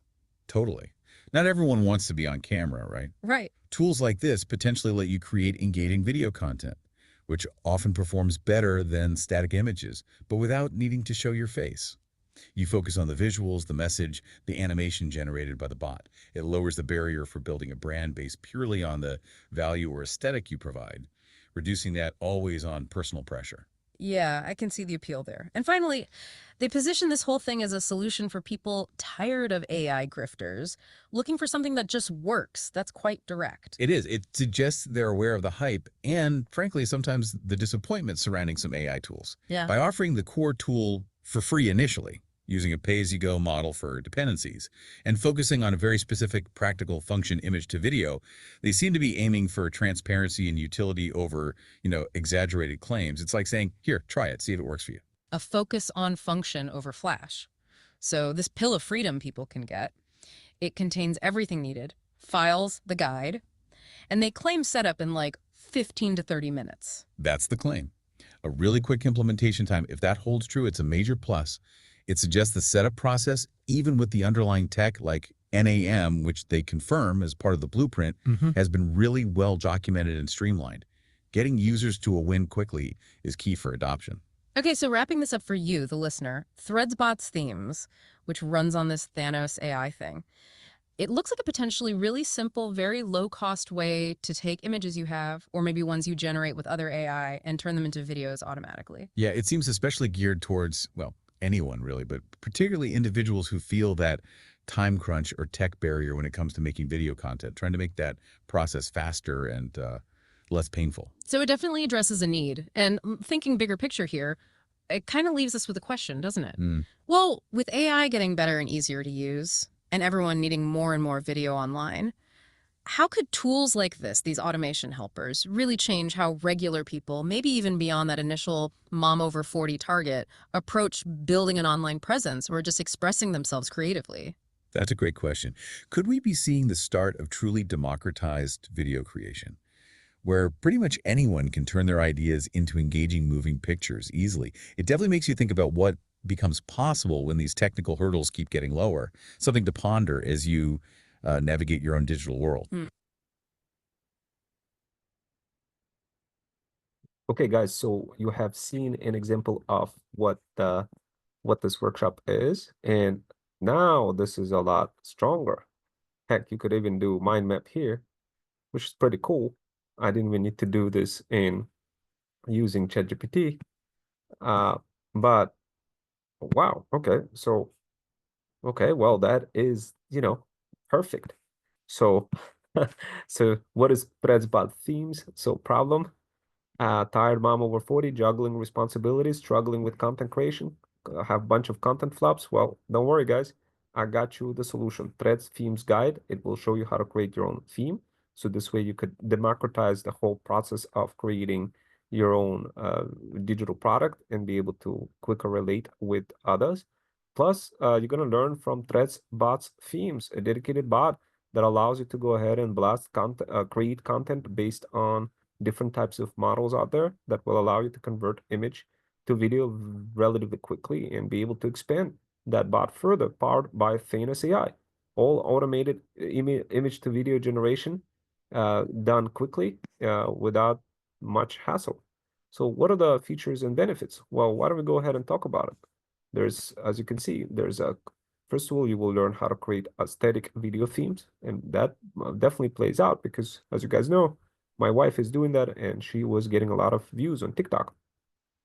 Totally. Not everyone wants to be on camera, right? Right. Tools like this potentially let you create engaging video content, which often performs better than static images, but without needing to show your face. You focus on the visuals, the message, the animation generated by the bot. It lowers the barrier for building a brand based purely on the value or aesthetic you provide, reducing that always on personal pressure. Yeah, I can see the appeal there. And finally, they position this whole thing as a solution for people tired of AI grifters, looking for something that just works. That's quite direct. It is. It suggests they're aware of the hype and, frankly, sometimes the disappointment surrounding some AI tools. Yeah. By offering the core tool for free initially, using a pay-as-you-go model for dependencies, and focusing on a very specific practical function image to video, they seem to be aiming for transparency and utility over, exaggerated claims. It's like saying, here, try it, see if it works for you. A focus on function over flash. So this pill of freedom people can get, it contains everything needed, files, the guide, and they claim setup in like 15 to 30 minutes. That's the claim. A really quick implementation time. If that holds true, it's a major plus. It suggests the setup process, even with the underlying tech like NAM, which they confirm as part of the blueprint, has been really well documented and streamlined. Getting users to a win quickly is key for adoption. Okay, so wrapping this up for you, the listener, Threadspot's themes, which runs on this Thanos AI thing, it looks like a potentially really simple, very low-cost way to take images you have, or maybe ones you generate with other AI, and turn them into videos automatically. Yeah, it seems especially geared towards, well, anyone really, but particularly individuals who feel that time crunch or tech barrier when it comes to making video content, trying to make that process faster and less painful. So it definitely addresses a need. And thinking bigger picture here, it kind of leaves us with a question, doesn't it? Well, with AI getting better and easier to use, and everyone needing more and more video online, how could tools like this, these automation helpers, really change how regular people, maybe even beyond that initial mom over 40 target, approach building an online presence or just expressing themselves creatively? That's a great question. Could we be seeing the start of truly democratized video creation, where pretty much anyone can turn their ideas into engaging moving pictures easily? It definitely makes you think about what becomes possible when these technical hurdles keep getting lower, something to ponder as you navigate your own digital world. Okay, guys, so you have seen an example of what this workshop is, and now this is a lot stronger. Heck, you could even do mind map here, which is pretty cool. I didn't even need to do this in using ChatGPT. But wow, okay, so okay, well, that is, perfect. So so what is Threadspot themes? So problem, tired mom over 40, juggling responsibilities, struggling with content creation, have a bunch of content flops. Well, don't worry, guys. I got you the solution. Threads Themes Guide. It will show you how to create your own theme. So this way you could democratize the whole process of creating your own digital product and be able to quicker relate with others. Plus, you're going to learn from Threadsbot's themes, a dedicated bot that allows you to go ahead and blast content, create content based on different types of models out there that will allow you to convert image to video relatively quickly and be able to expand that bot further, powered by Thanos AI. All automated image to video generation done quickly without much hassle. So what are the features and benefits? Well, why don't we go ahead and talk about it? There's, as you can see, first of all, you will learn how to create aesthetic video themes, and that definitely plays out because, as you guys know, my wife is doing that, and she was getting a lot of views on TikTok.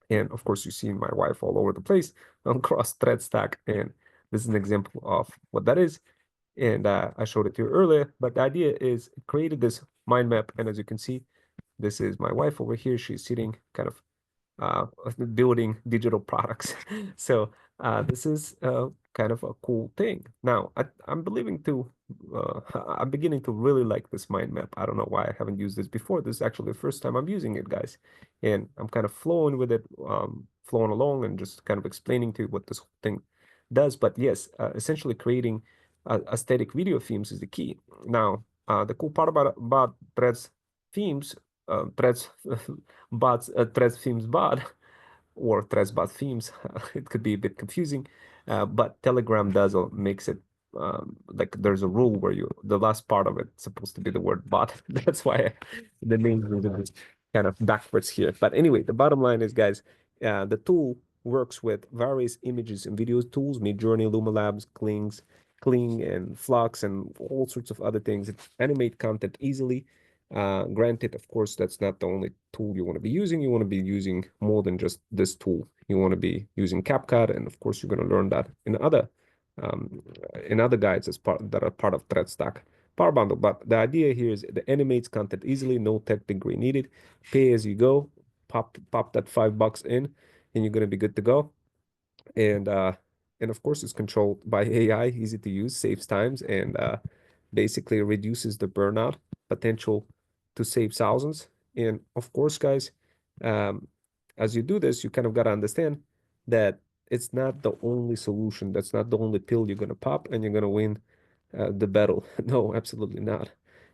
And of course, you've seen my wife all over the place across thread stack, and this is an example of what that is. And I showed it to you earlier, but the idea is it created this mind map, and as you can see, this is my wife over here. She's sitting kind of building digital products. So this is kind of a cool thing. Now I'm beginning to really like this mind map. I don't know why I haven't used this before. This is actually the first time I'm using it, guys, and I'm kind of flowing with it, flowing along, and just kind of explaining to you what this whole thing does. But yes, essentially creating aesthetic video themes is the key. Now the cool part about Threads themes, Threads bots, Threads themes bot or Threadspot themes. It could be a bit confusing, but Telegram does makes it like there's a rule where the last part of it's supposed to be the word bot. That's why the name is kind of backwards here. But anyway, the bottom line is, guys, the tool works with various images and video tools, Midjourney, Luma Labs, Kling, and Flux, and all sorts of other things. It animate content easily. Granted, of course, that's not the only tool you want to be using. You want to be using more than just this tool. You want to be using CapCut, and of course, you're going to learn that um, in other guides that are part of ThreadStack Power Bundle. But the idea here is it animates content easily, no tech degree needed. Pay as you go. Pop that $5 in, and you're going to be good to go. And of course, it's controlled by AI, easy to use, saves times, and basically reduces the burnout potential to save thousands. And of course, guys, um, as you do this, you kind of got to understand that it's not the only solution. That's not the only pill you're going to pop and you're going to win the battle. No, absolutely not.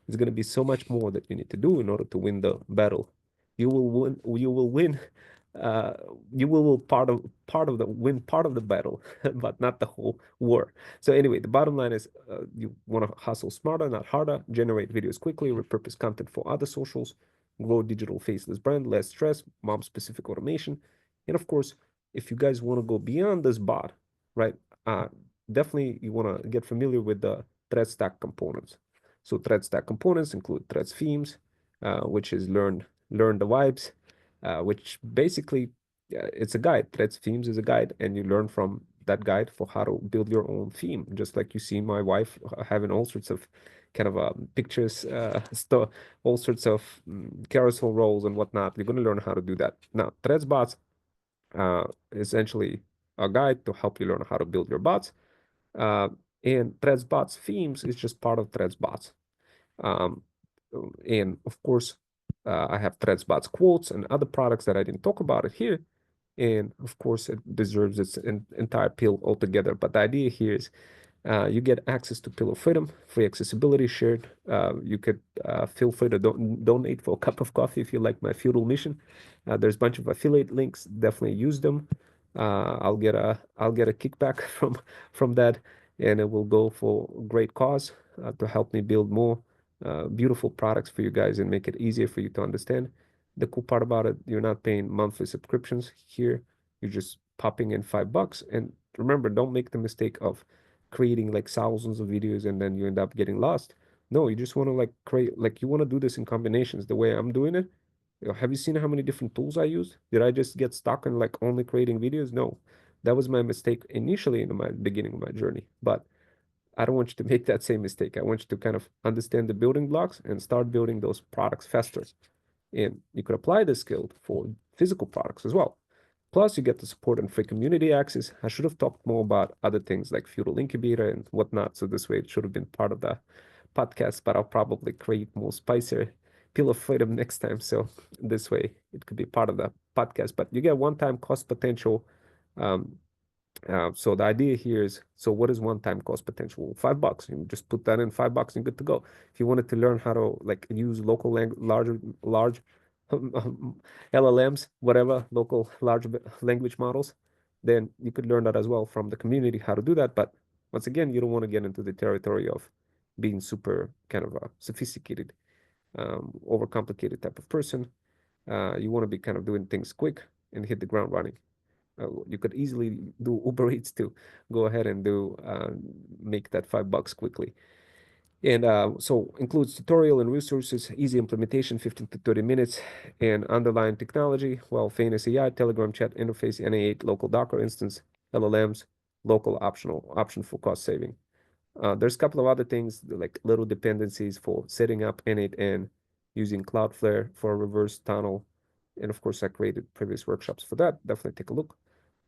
There's going to be so much more that you need to do in order to win the battle. You will win. You will win. Uh, you will win part of the battle, but not the whole war. So anyway, the bottom line is you want to hustle smarter, not harder. Generate videos quickly. Repurpose content for other socials. Grow digital faceless brand. Less stress. Mom specific automation. And of course, if you guys want to go beyond this bot, right? Definitely you want to get familiar with the thread stack components. So thread stack components include threads themes, which is learn the vibes, which basically it's a guide. Threads themes is a guide, and you learn from that guide for how to build your own theme. Just like you see my wife having all sorts of kind of pictures, all sorts of carousel rolls and whatnot. You're going to learn how to do that. Now, threads bots essentially a guide to help you learn how to build your bots. Uh, and Threadsbots themes is just part of Threadsbots. Um, and of course, I have Threadsbots quotes and other products that I didn't talk about it here. And of course, it deserves its entire pill altogether. But the idea here is you get access to Pillow Freedom, free accessibility shared. You could feel free to donate for a cup of coffee if you like my Feudal mission. There's a bunch of affiliate links. Definitely use them. I'll get a kickback from that, and it will go for a great cause to help me build more beautiful products for you guys and make it easier for you to understand. The cool part about it, you're not paying monthly subscriptions here. You're just popping in $5. And remember, don't make the mistake of creating like thousands of videos and then you end up getting lost. No, you just want to like create, like you want to do this in combinations the way I'm doing it. Have you seen how many different tools I use? Did I just get stuck in like only creating videos? No, that was my mistake initially in my beginning of my journey. But I don't want you to make that same mistake. I want you to kind of understand the building blocks and start building those products faster. And you could apply this skill for physical products as well. Plus, you get the support and free community access. I should have talked more about other things like Feudal Incubator and whatnot. So this way it should have been part of the podcast, but I'll probably create more spicier pill of freedom next time. So this way it could be part of the podcast. But you get one-time cost potential. Um, so the idea here is, so what is one-time cost potential? $5. You just put that in $5 and good to go. If you wanted to learn how to like use local large LLMs, whatever, local large language models, then you could learn that as well from the community how to do that. But once again, you don't want to get into the territory of being super kind of a sophisticated, overcomplicated type of person. You want to be kind of doing things quick and hit the ground running. You could easily do Uber Eats to go ahead and make that $5 quickly. And so includes tutorial and resources, easy implementation, 15 to 30 minutes, and underlying technology, well, famous AI, Telegram chat interface, NA8, local Docker instance, LLMs, local option for cost saving. There's a couple of other things like little dependencies for setting up N8N using Cloudflare for a reverse tunnel. And of course, I created previous workshops for that. Definitely take a look.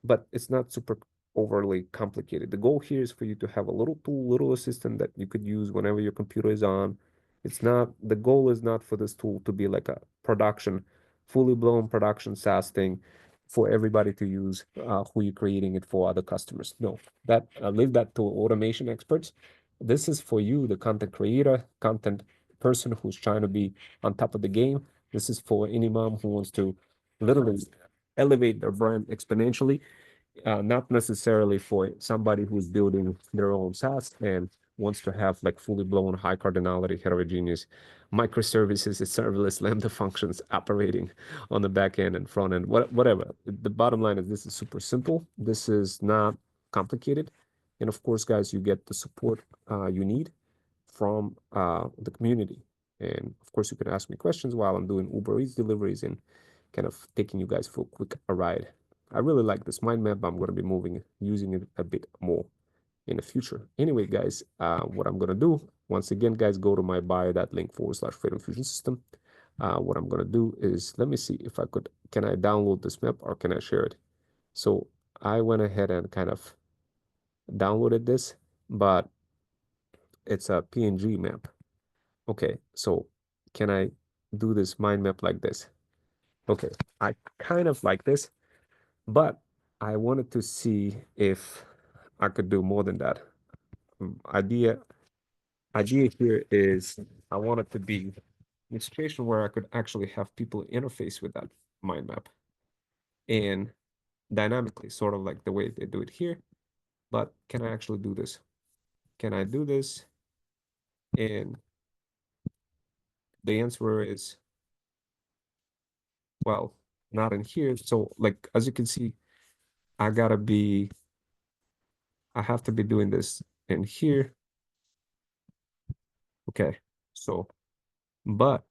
But it's not super overly complicated. The goal here is for you to have a little tool, little assistant that you could use whenever your computer is on. It's not, the goal is not for this tool to be like a production, fully blown production SaaS thing for everybody to use who you're creating it for other customers. No, that leave that to automation experts. This is for you, the content creator, content person who's trying to be on top of the game. This is for any mom who wants to literally elevate their brand exponentially, not necessarily for somebody who's building their own SaaS and wants to have like fully blown high cardinality heterogeneous microservices and serverless lambda functions operating on the back end and front end, whatever. The bottom line is this is super simple. This is not complicated. And of course, guys, you get the support you need from the community. And of course, you can ask me questions while I'm doing Uber Eats deliveries and kind of taking you guys for a quick ride. I really like this mind map. I'm going to be using it a bit more in the future. Anyway, guys, what I'm going to do, once again, guys, go to my bio.link/Freedom Fusion System. What I'm going to do is, let me see if can I download this map or can I share it? So I went ahead and kind of downloaded this, but it's a PNG map. Okay, so can I do this mind map like this? Okay, I kind of like this, but I wanted to see if I could do more than that. Idea here is I want it to be in a situation where I could actually have people interface with that mind map and dynamically, sort of like the way they do it here. But can I actually do this? Can I do this? And the answer is, well, not in here. So like, as you can see, I have to be doing this in here. Okay, so, but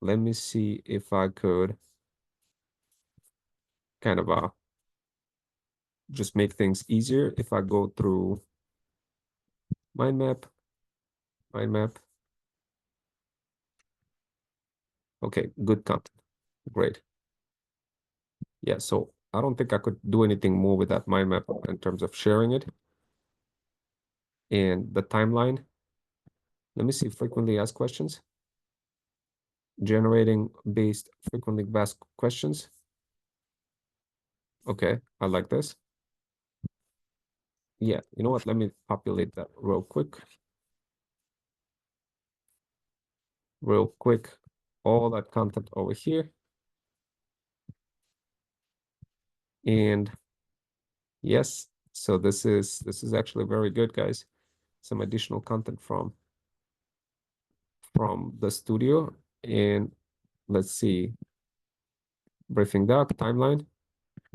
let me see if I could kind of just make things easier if I go through mind map. Okay, good content. Great. Yeah, so I don't think I could do anything more with that mind map in terms of sharing it. And the timeline. Let me see frequently asked questions. Generating based frequently asked questions. Okay, I like this. Yeah, you know what? Let me populate that real quick. All that content over here. And yes, so this is actually very good, guys. Some additional content from the studio. And let's see, briefing doc, timeline,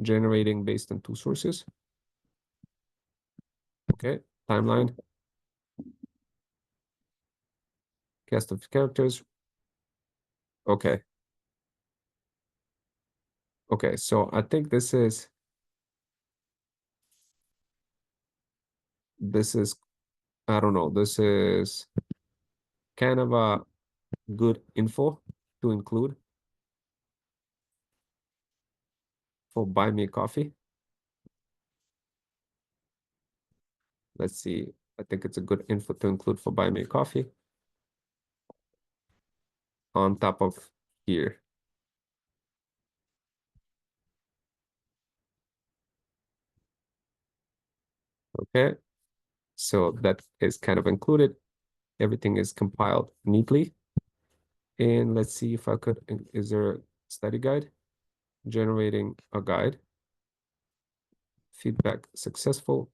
generating based on 2 sources. Okay, timeline, cast of characters. Okay. Okay, so I think this is I don't know, this is kind of a good info to include for Buy Me Coffee. Let's see, I think it's a good info to include for Buy Me Coffee on top of here. Okay, so that is kind of included. Everything is compiled neatly. And let's see if I could, is there a study guide? Generating a guide. Feedback successful.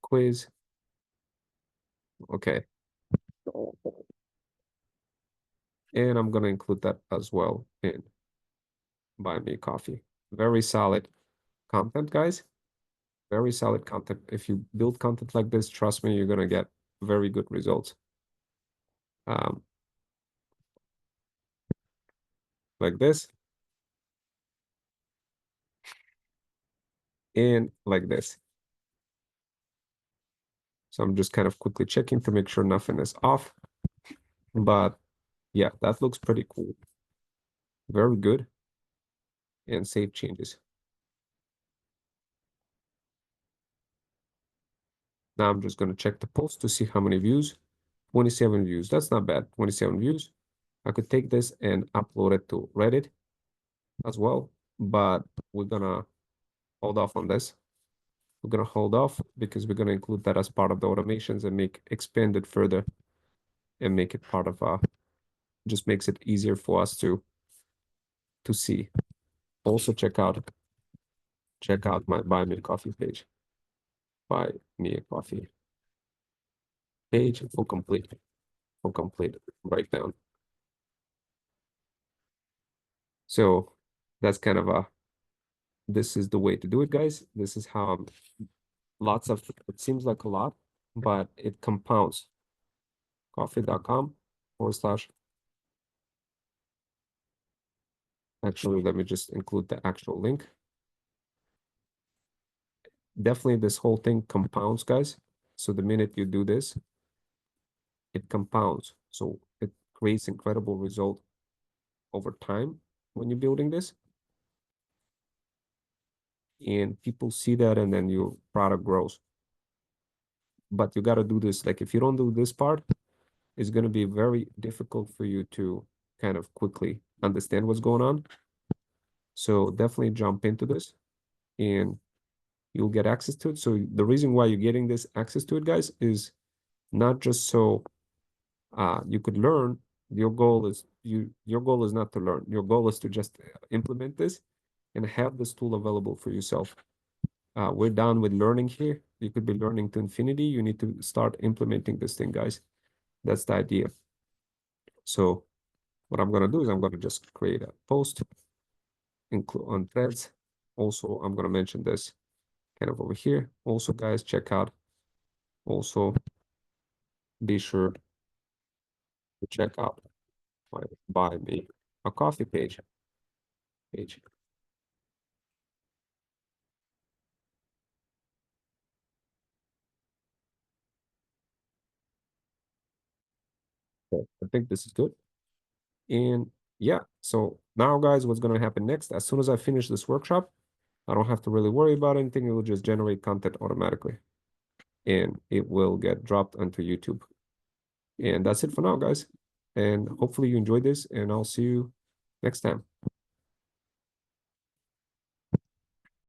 Quiz. Okay. And I'm gonna include that as well in Buy Me Coffee. Very solid content, guys. Very solid content. If you build content like this, trust me, you're gonna get very good results. Like this. And like this. So I'm just kind of quickly checking to make sure nothing is off. But yeah, that looks pretty cool. Very good. And save changes. Now I'm just going to check the post to see how many views. 27 views. That's not bad. 27 views. I could take this and upload it to Reddit as well, but we're going to hold off on this. We're going to hold off because we're going to include that as part of the automations and expand it further and make it part of just makes it easier for us to see. also check out my Buy Me a Coffee page. Buy Me a Coffee page for complete breakdown. So that's kind of this is the way to do it, guys. This is how lots of, it seems like a lot, but it compounds. Coffee.com/. Actually, let me just include the actual link. Definitely this whole thing compounds, guys. So the minute you do this, it compounds. So it creates incredible result over time when you're building this. And people see that, and then your product grows. But you got to do this. Like if you don't do this part, it's going to be very difficult for you to kind of quickly understand what's going on. So definitely jump into this and you'll get access to it. So the reason why you're getting this access to it, guys, is not just so you could learn. Your goal is not to learn. Your goal is to just implement this and have this tool available for yourself. We're done with learning here. You could be learning to infinity. You need to start implementing this thing, guys. That's the idea. So what I'm gonna do is I'm gonna just create a post, include on threads. Also, I'm gonna mention this kind of over here. Also, guys, check out. Also, be sure to check out my Buy Me a Coffee page. Okay, I think this is good. And yeah, so now, guys, what's gonna happen next? As soon as I finish this workshop, I don't have to really worry about anything. It will just generate content automatically, and it will get dropped onto YouTube. And that's it for now, guys. And hopefully you enjoyed this, and I'll see you next time.